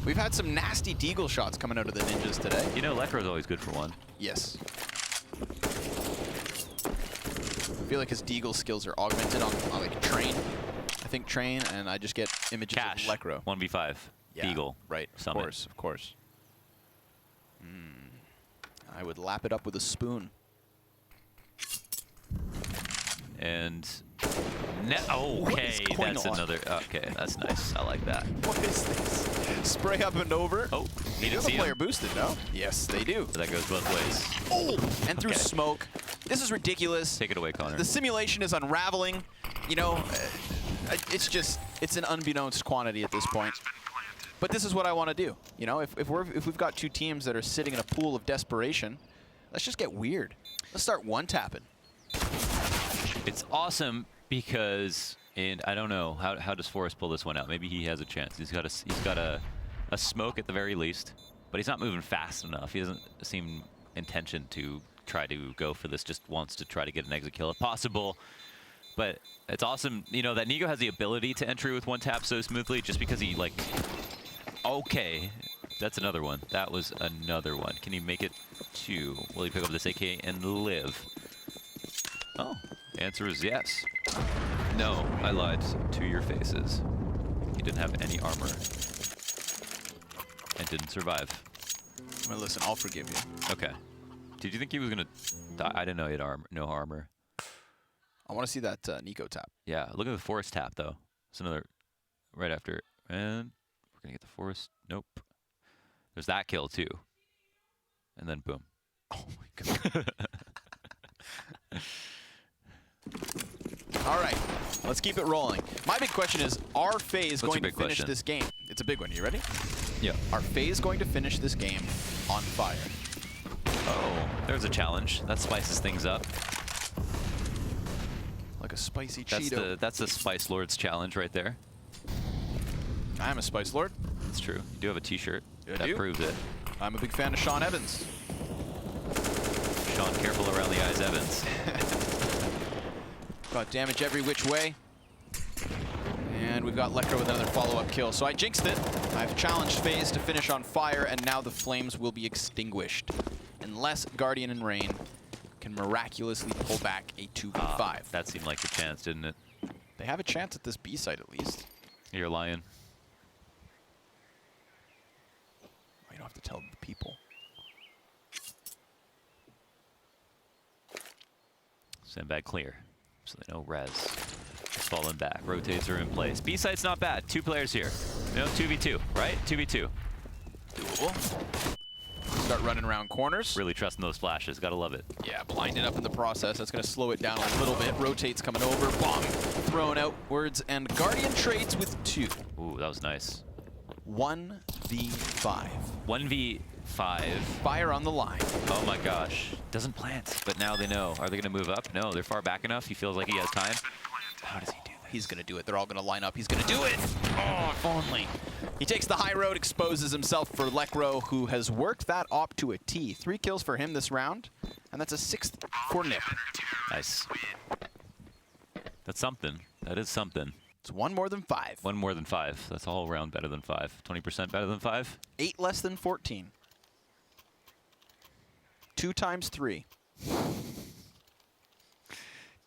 We've had some nasty deagle shots coming out of the ninjas today. You know, Lecro's always good for one. Yes. I feel like his deagle skills are augmented on like Train. I think Train, and I just get images Cash. of Lecro. 1v5. Yeah, Deagle. right. Of Summit. course, of course. I would lap it up with a spoon. And Okay, going that's on? another. Okay, that's nice. I like that. What is this? Spray up and over. Oh, They he do didn't have a see player him. boosted, no? Yes, they do. But that goes both ways. Oh, and through Okay. smoke. This is ridiculous. Take it away, Connor. The simulation is unraveling. You know, it's an unbeknownst quantity at this point. But this is what I want to do. You know, if we've got two teams that are sitting in a pool of desperation, let's just get weird. Let's start one-tapping. It's awesome because, and I don't know how does Forrest pull this one out. Maybe he has a chance. He's got a smoke at the very least, but he's not moving fast enough. He doesn't seem intention to try to go for this. Just wants to try to get an exit kill if possible. But it's awesome, you know, that Nico has the ability to entry with one tap so smoothly, just because he like. Okay, that's another one. That was another one. Can he make it 2? Will he pick up this AK and live? Oh, answer is yes. No, I lied to your faces. He didn't have any armor and didn't survive. Well, listen, I'll forgive you. Okay. Did you think he was gonna die? I didn't know he had no armor. I want to see that Nico tap. Yeah, look at the Forest tap though. It's another right after, and we're gonna get the Forest. Nope. There's that kill too, and then boom. Oh my god. All right, let's keep it rolling. My big question is, are FaZe going to finish this game? It's a big one. You ready? Yeah. Are FaZe going to finish this game on fire? Oh, there's a challenge. That spices things up. Like a spicy Cheeto. That's the Spice Lord's challenge right there. I'm a Spice Lord. That's true. You do have a T-shirt. I That do. proves it. I'm a big fan of Sean Evans. Sean, careful around the eyes, Evans. Got damage every which way. And we've got Lekra with another follow-up kill. So I jinxed it. I've challenged FaZe to finish on fire, and now the flames will be extinguished. Unless Guardian and Rain can miraculously pull back a 2v5. That seemed like the chance, didn't it? They have a chance at this B site at least. You're lying. You don't have to tell the people. Sandbag clear. So they know res. Falling back. Rotates are in place. B site's not bad. 2 players here. You know, 2v2, right? 2v2. Doable. Start running around corners. Really trusting those flashes. Gotta love it. Yeah, blinded up in the process. That's going to slow it down a little bit. Rotates coming over. Bomb thrown outwards. And Guardian trades with 2. Ooh, that was nice. 1v5. 1v5. Fire on the line. Oh my gosh. Doesn't plant, but now they know. Are they going to move up? No, they're far back enough. He feels like he has time. How does he do this? He's going to do it. They're all going to line up. He's going to do it. Oh, if only. He takes the high road, exposes himself for Lekro, who has worked that op to a T. 3 kills for him this round, and that's a 6th for NiP. Nice. That's something. That is something. It's 1 more than 5. 1 more than 5. That's all around better than 5. 20% better than 5? 8 less than 14. 2 times 3.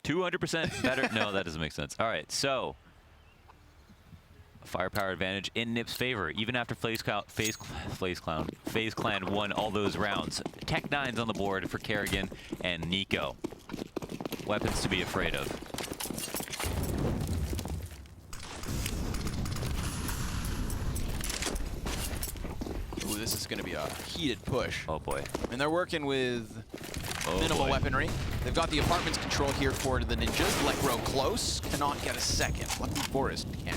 200% better. No, that doesn't make sense. All right, so firepower advantage in NiP's favor, even after FaZe Clan won all those rounds. Tech 9's on the board for Kerrigan and Nico. Weapons to be afraid of. Ooh, this is going to be a heated push. Oh boy. And they're working with minimal weaponry. They've got the apartments control here for the ninjas. Lekro close, cannot get a second. Lucky Forest can.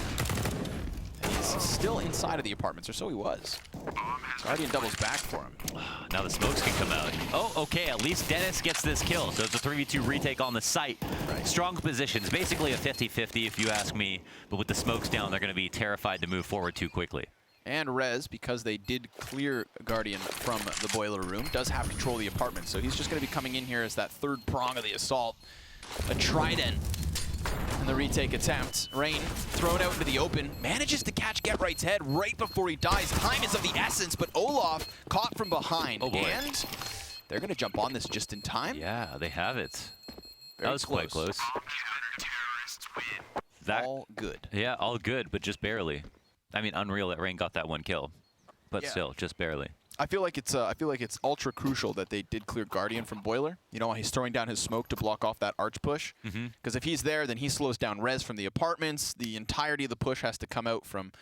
He's still inside of the apartments, or so he was. Guardian doubles back for him. Now the smokes can come out. Oh, okay, at least Dennis gets this kill. So it's a 3v2 retake on the site. Right. Strong positions, basically a 50-50 if you ask me. But with the smokes down, they're going to be terrified to move forward too quickly. And Rez, because they did clear Guardian from the boiler room, does have control of the apartment. So he's just going to be coming in here as that 3rd prong of the assault. A trident in the retake attempt. Rain thrown out into the open, manages to catch Get Right's head right before he dies. Time is of the essence, but Olaf caught from behind. Oh boy. And they're going to jump on this just in time. Yeah, they have it. Very That was quite close. All good. Yeah, all good, but just barely. I mean, unreal that Rain got that 1 kill, but Yeah. still, just barely. I feel like it's ultra crucial that they did clear Guardian from Boiler. You know, he's throwing down his smoke to block off that arch push. Because if he's there, then he slows down res from the apartments. The entirety of the push has to come out from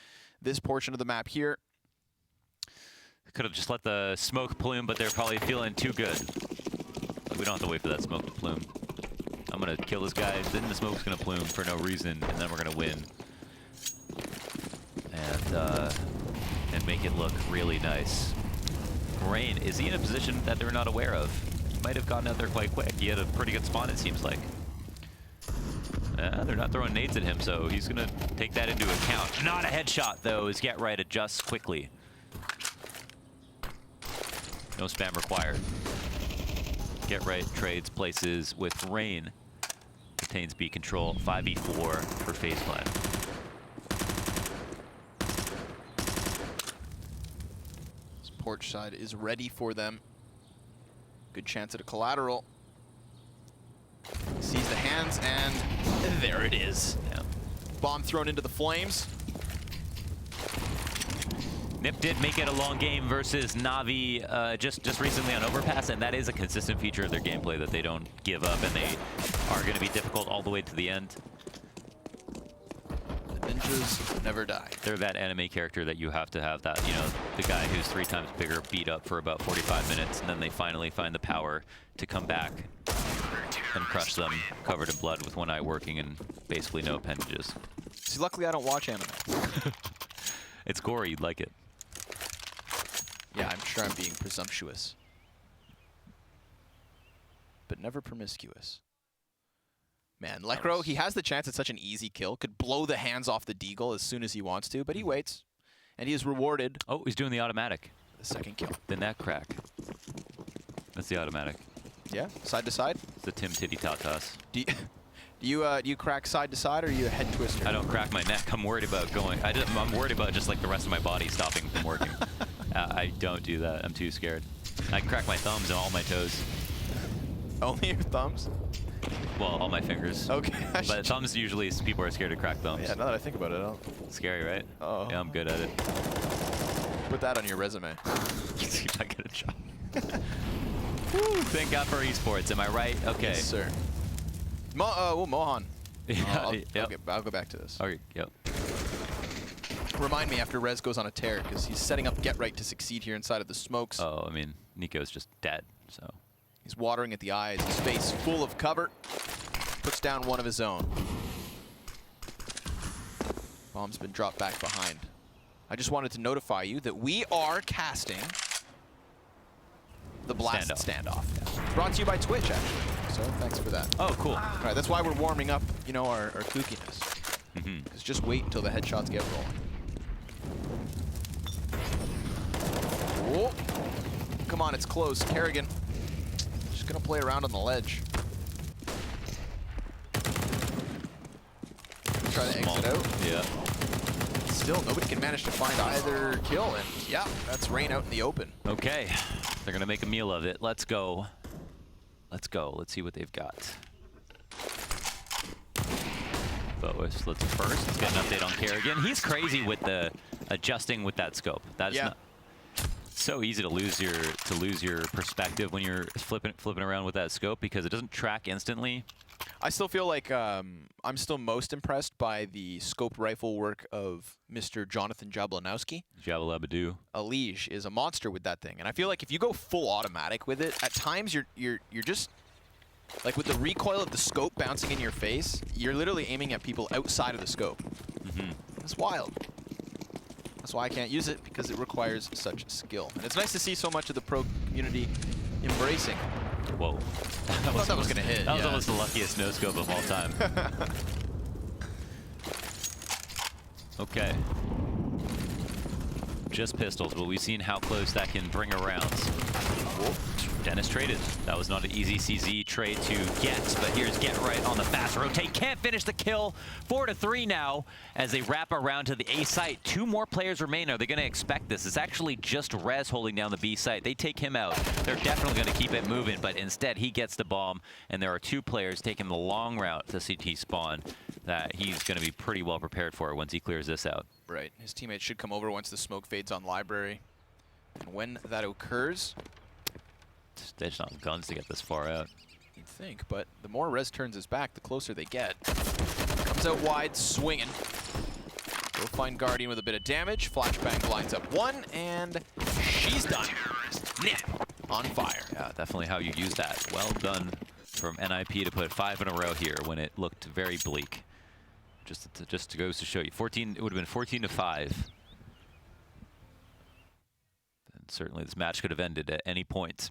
this portion of the map here. Could have just let the smoke plume, but they're probably feeling too good. We don't have to wait for that smoke to plume. I'm gonna kill this guy, then the smoke's gonna plume for no reason, and then we're gonna win. And make it look really nice. Rain, is he in a position that they're not aware of? He might have gotten out there quite quick. He had a pretty good spawn, it seems like. They're not throwing nades at him, so he's gonna take that into account. Not a headshot, though, as Get Right adjusts quickly. No spam required. Get Right trades places with Rain. Retains B control, 5v4 for FaZe Clan. This porch side is ready for them. Good chance at a collateral. Sees the hands, and there it is. Yeah. Bomb thrown into the flames. NiP did make it a long game versus Na'Vi just recently on Overpass, and that is a consistent feature of their gameplay that they don't give up, and they are going to be difficult all the way to the end. The ninjas never die. They're that anime character that you have to have that, you know, the guy who's 3 times bigger beat up for about 45 minutes, and then they finally find the power to come back and crush them, covered in blood with one eye working and basically no appendages. See, luckily I don't watch anime. It's gory, you'd like it. Yeah, I'm sure I'm being presumptuous. But never promiscuous. Man, Lekro, he has the chance at such an easy kill. Could blow the hands off the deagle as soon as he wants to, but he waits. And he is rewarded. Oh, he's doing the automatic. The second kill. The net crack. That's the automatic. Yeah, side to side. It's the Tim Titty Tatas. Do you crack side to side, or are you a head twister? I don't crack my neck. I'm worried about going. I'm worried about just like the rest of my body stopping from working. I don't do that. I'm too scared. I crack my thumbs and all my toes. Only your thumbs? Well, all my fingers. Okay. But thumbs usually people are scared to crack thumbs. Yeah, now that I think about it, I'll Scary, right? Oh. Yeah, I'm good at it. put that on your resume. See if I get a job. Woo, thank God for esports. Am I right? Okay. Yes, sir. Mohan. Yeah, I'll go back to this. Okay, yep. Remind me after Rez goes on a tear, because he's setting up Get Right to succeed here inside of the smokes. Oh, I mean, Nico's just dead, so. He's watering at the eyes, his face full of cover. Puts down one of his own. Bomb's been dropped back behind. I just wanted to notify you that we are casting the Blast Standoff. Yeah. Brought to you by Twitch, actually. So thanks for that. Oh, cool. All right, that's why we're warming up, you know, our kookiness. Because just wait until the headshots get rolling. Whoa. Come on, it's close. Kerrigan. Just gonna play around on the ledge. Try to exit out. Yeah. Still, nobody can manage to find either kill, and yeah, that's Rain out in the open. Okay. They're gonna make a meal of it. Let's go. Let's go. Let's see what they've got. But let's first, let's get an update on Kerrigan. He's crazy with the adjusting with that scope. That is not so easy to lose your perspective when you're flipping around with that scope because it doesn't track instantly. I still feel like I'm still most impressed by the scoped rifle work of Mr. Jonathan Jablonowski. Jabalabadoo. Alige is a monster with that thing, and I feel like if you go full automatic with it, at times you're just like with the recoil of the scope bouncing in your face, you're literally aiming at people outside of the scope. It's wild. That's why I can't use it, because it requires such skill. And it's nice to see so much of the pro community embracing. Whoa. I thought that was going to hit. That was almost the luckiest no-scope of all time. Okay. Just pistols, but we've seen how close that can bring a rounds. Dennis traded. That was not an easy CZ trade to get, but here's Get Right on the fast rotate. Can't finish the kill. 4-3 now as they wrap around to the A site. 2 more players remain. Are they going to expect this? It's actually just Rez holding down the B site. They take him out. They're definitely going to keep it moving, but instead he gets the bomb, and there are 2 players taking the long route to CT spawn that he's going to be pretty well prepared for once he clears this out. Right. His teammates should come over once the smoke fades on Library. And when that occurs, They just don't have guns to get this far out. you'd think, but the more Rez turns his back, the closer they get. Comes out wide, swinging. We'll find Guardian with a bit of damage. Flashbang lines up one, and she's done. NiP on fire. Yeah, definitely how you use that. Well done from NiP to put 5 in a row here when it looked very bleak. Just goes to show you. 14. It would have been 14 to 5. And certainly this match could have ended at any point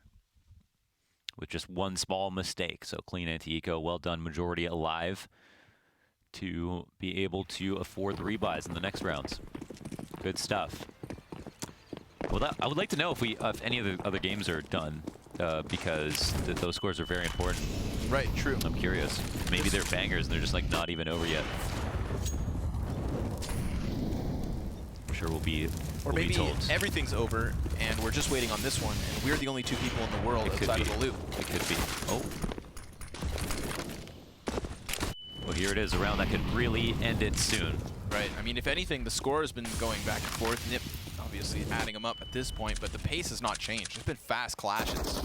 with just one small mistake. So clean anti-eco. Well done. Majority alive to be able to afford the rebuys in the next rounds. Good stuff. Well, I would like to know if any of the other games are done, because those scores are very important. Right, true. I'm curious. Maybe they're bangers and they're just like not even over yet. I'm sure we'll be told. Everything's over, and we're just waiting on this one, and we're the only two people in the world outside of the loop. It could be. Oh. Well, here it is, a round that could really end it soon. Right. I mean, if anything, the score has been going back and forth. NiP obviously adding them up at this point, but the pace has not changed. It's been fast clashes.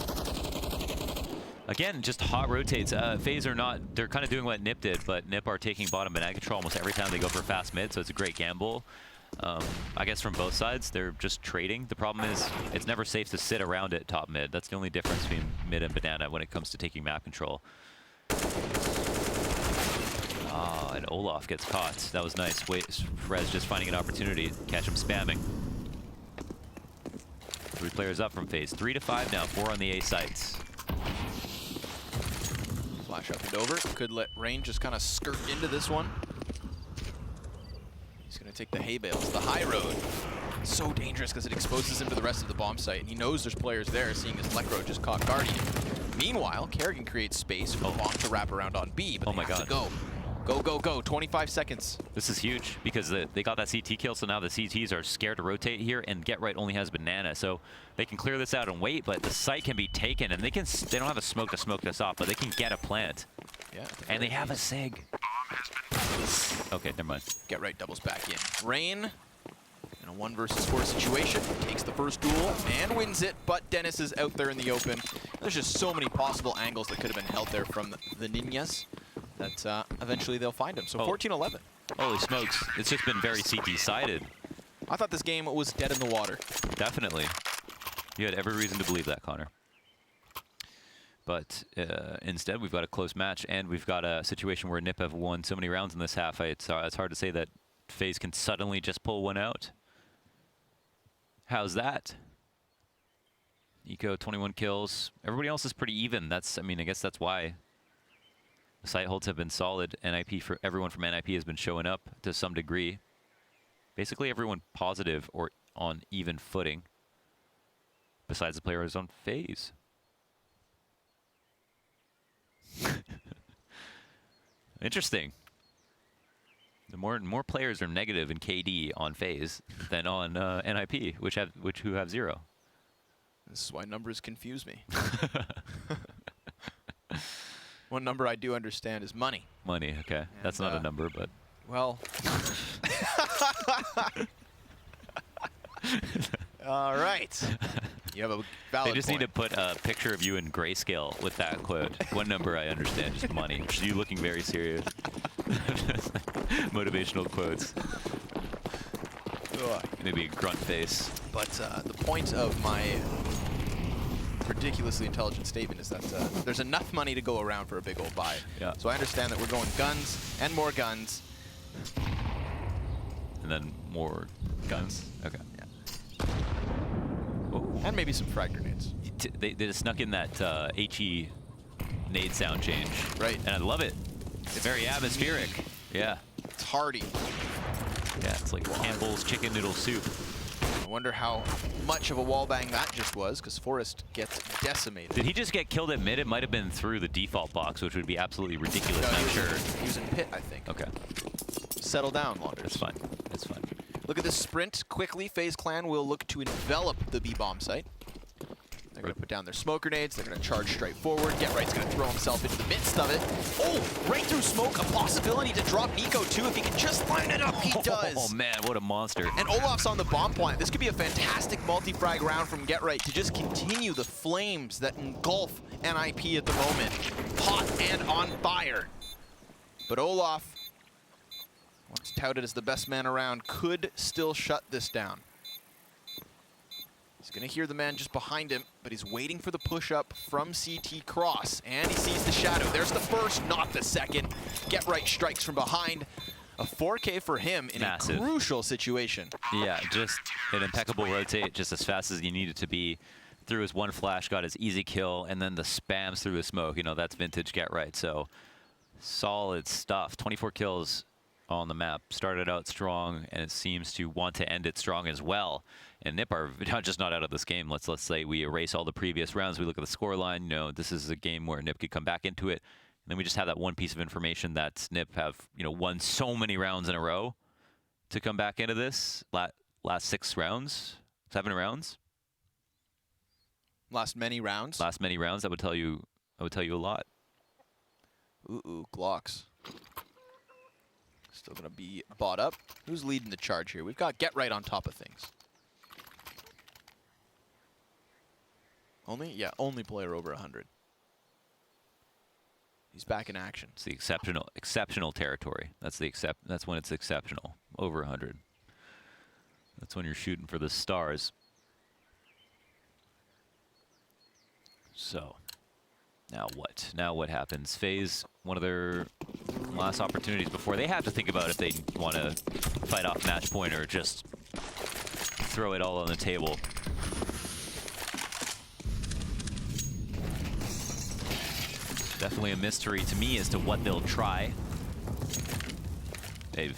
Again, just hot rotates. FaZe are not, they're kind of doing what NiP did, but NiP are taking bottom banana control almost every time they go for fast mid, so it's a great gamble. I guess from both sides, they're just trading. The problem is it's never safe to sit around at top mid. That's the only difference between mid and banana when it comes to taking map control. Ah, and Olaf gets caught. That was nice. Wait, Frez just finding an opportunity. Catch him spamming. 3 players up from FaZe. 3 to 5 now. 4 on the A sites. Flash up and over. Could let Rain just kind of skirt into this one. He's going to take the hay bales, the high road. So dangerous because it exposes him to the rest of the bomb site, and he knows there's players there, seeing as Lekro just caught Guardian. Meanwhile, Kerrigan creates space for the bomb to wrap around on B, but they have to go. Go, go, go. 25 seconds. This is huge because they got that CT kill, so now the CTs are scared to rotate here, and Get Right only has banana, so they can clear this out and wait, but the site can be taken, and they don't have a smoke to smoke this off, but they can get a plant. Yeah. And they have a SIG. Okay, never mind. Get Right doubles back in. Rain, in a 1 versus 4 situation, takes the first duel and wins it, but Dennis is out there in the open. There's just so many possible angles that could have been held there from the Ninjas that eventually they'll find him. So 14-11. Holy smokes. It's just been very CT-sided. I thought this game was dead in the water. Definitely. You had every reason to believe that, Connor. But instead, we've got a close match, and we've got a situation where NiP have won so many rounds in this half. It's hard to say that FaZe can suddenly just pull one out. How's that? Eco, 21 kills. Everybody else is pretty even. I mean, I guess that's why the site holds have been solid. Everyone from NiP has been showing up to some degree. Basically, everyone positive or on even footing, besides the players on FaZe. Interesting. The more players are negative in KD on FaZe than on NiP, who have 0. This is why numbers confuse me. One number I do understand is money. Money, okay. And that's not a number, but... Well... All right. You have a valid They just point. need to put a picture of you in grayscale with that quote. One number I understand, just money. You looking very serious. Motivational quotes. Maybe a grunt face. But the point of my ridiculously intelligent statement is that there's enough money to go around for a big old buy. Yeah. So I understand that we're going guns and more guns. And then more guns. Okay. Yeah. Oh. And maybe some frag grenades. They just snuck in that HE nade sound change. Right. And I love it. It's very atmospheric. Yeah. It's hearty. Yeah, it's like Campbell's chicken noodle soup. I wonder how much of a wallbang that just was, because Forrest gets decimated. Did he just get killed at mid? It might have been through the default box, which would be absolutely ridiculous, No, I'm sure. He was in pit, I think. Okay. Settle down, Launders. It's fine. It's fine. Look at this sprint. Quickly, FaZe Clan will look to envelop the B-bomb site. They're going to put down their smoke grenades. They're going to charge straight forward. Get Right's going to throw himself into the midst of it. Oh, right through smoke. A possibility to drop NiP too. If he can just line it up, he does. Oh, man, what a monster. And Olaf's on the bomb point. This could be a fantastic multi-frag round from Get Right to just continue the flames that engulf NiP at the moment. Hot and on fire. But Olaf, once touted as the best man around, could still shut this down. He's going to hear the man just behind him, but he's waiting for the push-up from CT Cross. And he sees the shadow. There's the first, not the second. Get Right strikes from behind. A 4K for him in Massive. a crucial situation. Yeah, just an impeccable rotate, just as fast as you need it to be. Through his one flash, got his easy kill, and then the spams through the smoke. You know, that's vintage Get Right. So solid stuff. 24 kills on the map. Started out strong, and it seems to want to end it strong as well. And NiP are just not out of this game. Let's say we erase all the previous rounds. We look at the scoreline. You know, this is a game where NiP could come back into it. And then we just have that one piece of information that NiP have, you know, won so many rounds in a row to come back into this. Last 6 rounds, 7 rounds. Last many rounds. Last many rounds. That would tell you a lot. Ooh, Glocks. Still gonna be bought up. Who's leading the charge here? We've got Get Right on top of things. Only player over 100. He's back in action. It's the exceptional territory. That's when it's exceptional. Over 100. That's when you're shooting for the stars. So, now what? Now what happens? FaZe, one of their last opportunities before they have to think about if they want to fight off match point or just throw it all on the table. Definitely a mystery to me as to what they'll try. They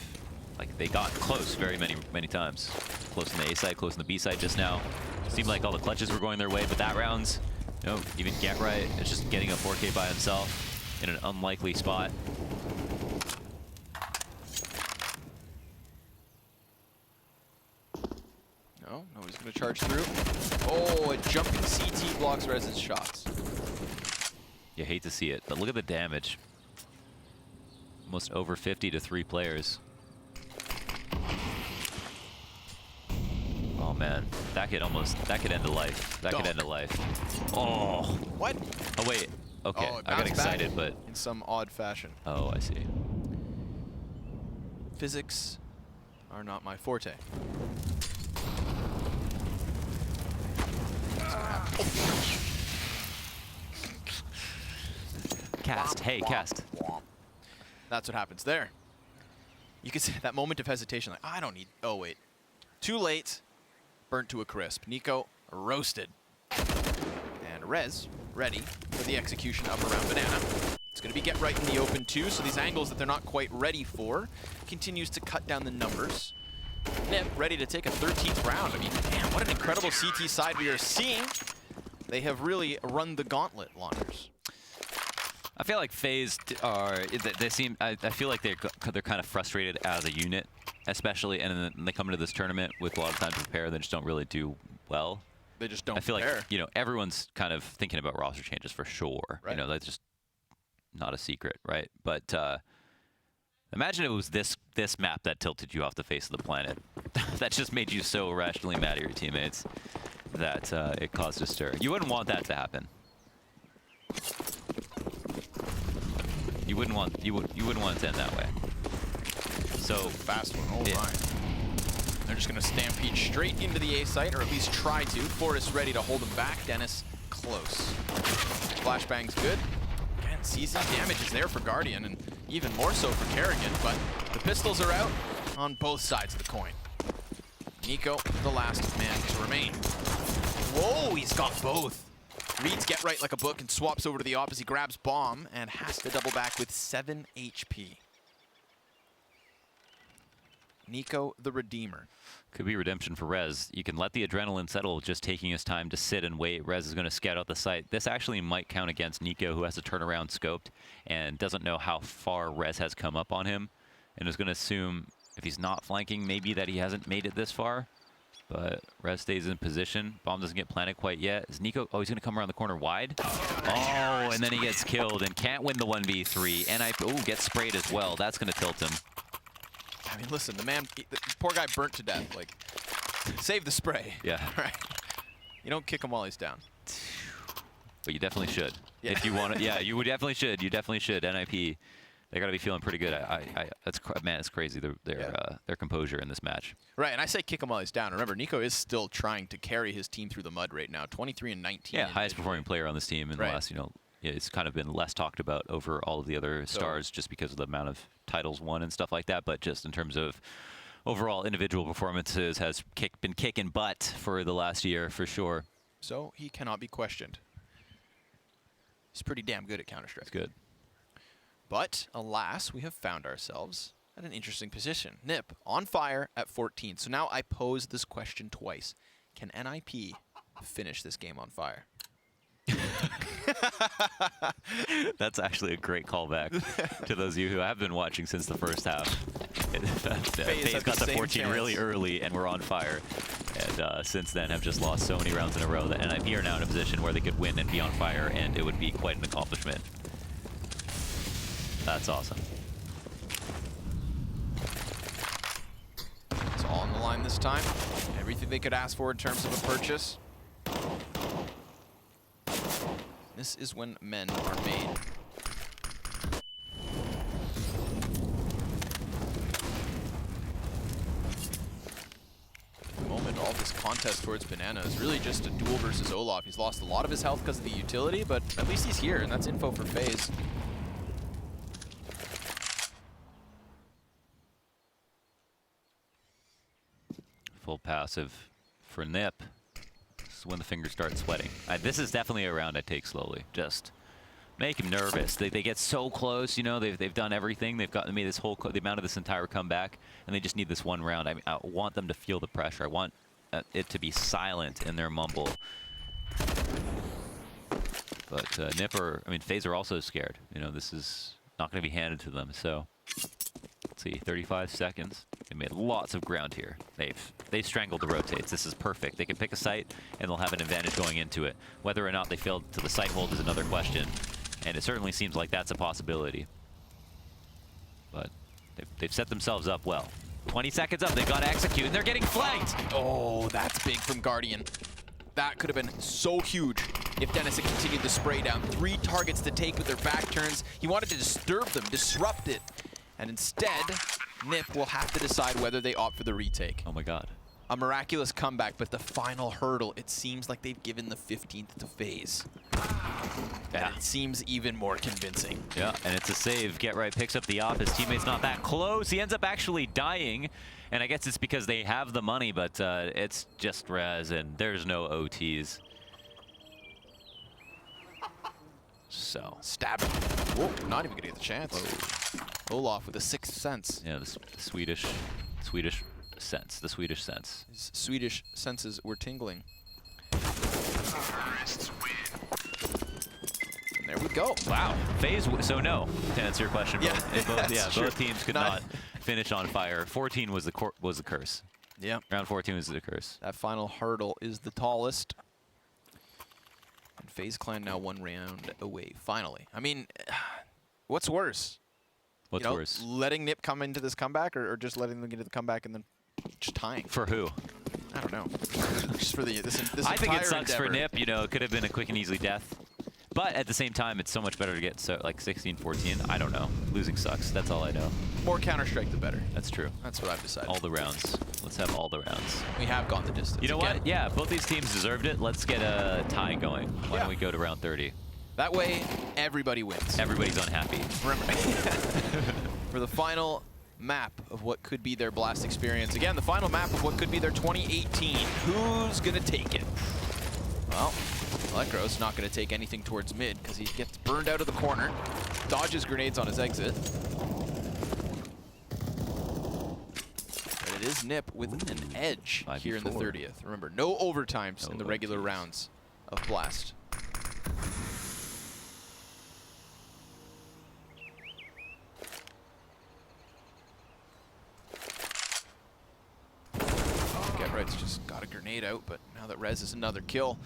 got close many times. Close on the A side, close on the B side just now. Seemed like all the clutches were going their way, but that round's, you know, even Get Right is just getting a 4K by himself in an unlikely spot. No, he's going to charge through. Oh, a jumping CT blocks Rez's shots. You hate to see it, but look at the damage. Almost over 50 to 3 players. Oh man, that could end a life. That could end a life. Oh. What? Oh wait. Okay, Oh, it I got bounced excited, back but in some odd fashion. oh, I see. Physics are not my forte. Cast. Hey, cast. That's what happens there. You can see that moment of hesitation, like, I don't need, oh wait. Too late, burnt to a crisp. Nico roasted. And Rez ready for the execution up around Banana. It's going to be Get Right in the open too, so these angles that they're not quite ready for continues to cut down the numbers. NiP ready to take a 13th round. I mean, damn, what an incredible CT side we are seeing. They have really run the gauntlet, Launders. I feel like FaZe are. They seem. I feel like they're kind of frustrated as a unit, especially, and then they come into this tournament with a lot of time to prepare. They just don't really do well. They just don't. I feel prepare. like, you know, everyone's kind of thinking about roster changes for sure. Right. You know, that's just not a secret, right? But imagine it was this map that tilted you off the face of the planet. That just made you so irrationally mad at your teammates that it caused a stir. You wouldn't want that to happen. You wouldn't want it to end that way. So Fast one, oh yeah. my. They're just going to stampede straight into the A site, or at least try to. Forrest ready to hold them back. Dennis close. Flashbang's good. Again, CC damage is there for Guardian, and even more so for Kerrigan, but the pistols are out on both sides of the coin. Nico, the last man to remain. Whoa, he's got both. Reads Get Right like a book and swaps over to the opposite. He grabs bomb and has to double back with 7 HP. Nico the Redeemer. could be redemption for Rez. You can let the adrenaline settle, just taking his time to sit and wait. Rez is going to scout out the site. This actually might count against Nico, who has to turn around scoped and doesn't know how far Rez has come up on him, and is going to assume if he's not flanking, maybe that he hasn't made it this far. But Res stays in position. Bomb doesn't get planted quite yet. Is Nico? Oh, he's going to come around the corner wide. Oh, and then he gets killed and can't win the 1v3. And gets sprayed as well. That's going to tilt him. I mean, listen, the poor guy burnt to death. Like, save the spray. Yeah. Right. You don't kick him while he's down. But you definitely should. Yeah. If you want to. Yeah, you definitely should. You definitely should. NiP. They got to be feeling pretty good. Man, it's crazy their composure in this match. Right, and I say kick him while he's down. Remember, Nico is still trying to carry his team through the mud right now. 23 and 19. Yeah, highest performing player on this team in the last. It's kind of been less talked about over all of the other stars just because of the amount of titles won and stuff like that. But just in terms of overall individual performances, has been kicking butt for the last year for sure. So he cannot be questioned. He's pretty damn good at Counter-Strike. It's good. But, alas, we have found ourselves at an interesting position. NiP on fire at 14. So now I pose this question twice. Can NiP finish this game on fire? That's actually a great callback to those of you who have been watching since the first half. FaZe got to 14 really early and were on fire. And since then have just lost so many rounds in a row that NiP are now in a position where they could win and be on fire, and it would be quite an accomplishment. That's awesome. It's all on the line this time. Everything they could ask for in terms of a purchase. This is when men are made. At the moment, all this contest towards Banana is really just a duel versus Olaf. He's lost a lot of his health because of the utility, but at least he's here, and that's info for FaZe. Full passive for NiP. This is when the fingers start sweating. This is definitely a round I take slowly. Just make him nervous. They get so close, you know. They've done everything. They've gotten me this whole the amount of this entire comeback, and they just need this one round. I mean, I want them to feel the pressure. I want it to be silent in their mumble. But FaZe are also scared. You know, this is not going to be handed to them. So let's see, 35 seconds. They made lots of ground here. They've strangled the rotates. This is perfect. They can pick a site, and they'll have an advantage going into it. Whether or not they failed to the site hold is another question, and it certainly seems like that's a possibility. But they've set themselves up well. 20 seconds up. They've got to execute, and they're getting flanked. Oh, that's big from Guardian. That could have been so huge if Dennis had continued to spray down. 3 targets to take with their back turns. He wanted to disturb them, disrupt it. And instead, NiP will have to decide whether they opt for the retake. Oh my god. A miraculous comeback, but the final hurdle, it seems like they've given the 15th to FaZe. Yeah. And it seems even more convincing. Yeah, and it's a save. Get Right picks up the off. His teammate's not that close. He ends up actually dying. And I guess it's because they have the money, but it's just res, and there's no OTs. So. Stab him. Whoa, not even gonna get the chance. Whoa. Olaf with a 6th sense. Yeah, the Swedish sense. The Swedish sense. His Swedish senses were tingling. And there we go. Wow. FaZe. So no, to answer your question. Yeah, both teams could not finish on fire. 14 was the curse. Yeah. Round 14 was the curse. That final hurdle is the tallest. And FaZe Clan now 1 round away, finally. I mean, what's worse? What's worse? Letting NiP come into this comeback, or just letting them get into the comeback and then just tying? For who? I don't know. Just for this I think it sucks endeavor. for NiP. You know, it could have been a quick and easy death. But at the same time, it's so much better to get like 16-14. I don't know. Losing sucks. That's all I know. More Counter-Strike, the better. That's true. That's what I've decided. All the rounds. Let's have all the rounds. We have gone the distance. You know again. what? Yeah, both these teams deserved it. Let's get a tie going. Why don't we go to round 30? That way, everybody wins. Everybody's unhappy. Remember, for the final map of what could be their Blast experience. Again, the final map of what could be their 2018. Who's going to take it? Well, Electro's not going to take anything towards mid because he gets burned out of the corner. Dodges grenades on his exit. But it is NiP with an edge here in the 30th. Remember, no overtimes in the regular rounds of Blast. Red's just got a grenade out, but now that Rez is another kill.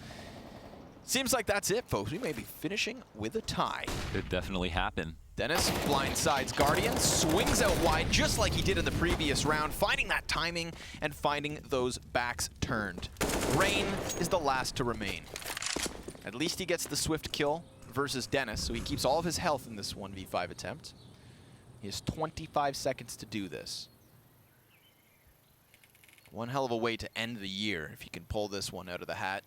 Seems like that's it, folks. We may be finishing with a tie. Could definitely happen. Dennis blindsides Guardian, swings out wide just like he did in the previous round, finding that timing and finding those backs turned. Rain is the last to remain. At least he gets the swift kill versus Dennis, so he keeps all of his health in this 1v5 attempt. He has 25 seconds to do this. One hell of a way to end the year if he can pull this one out of the hat.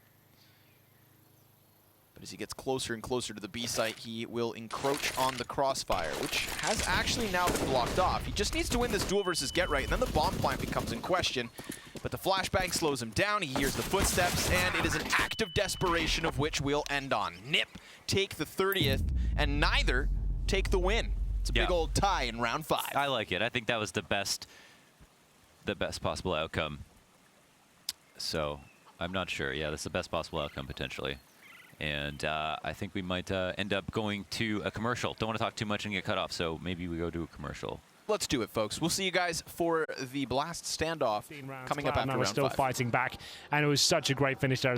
But as he gets closer and closer to the B site, he will encroach on the crossfire, which has actually now been blocked off. He just needs to win this duel versus get right, and then the bomb plant becomes in question. But the flashbang slows him down, he hears the footsteps, and it is an act of desperation of which we'll end on. NiP take the 30th, and neither take the win. It's a big old tie in round 5. I like it. I think that was the best possible outcome. So, I'm not sure. Yeah, that's the best possible outcome, potentially. And I think we might end up going to a commercial. Don't want to talk too much and get cut off, so maybe we go to a commercial. Let's do it, folks. We'll see you guys for the Blast standoff coming up after round 5. We're still fighting back, and it was such a great finish there.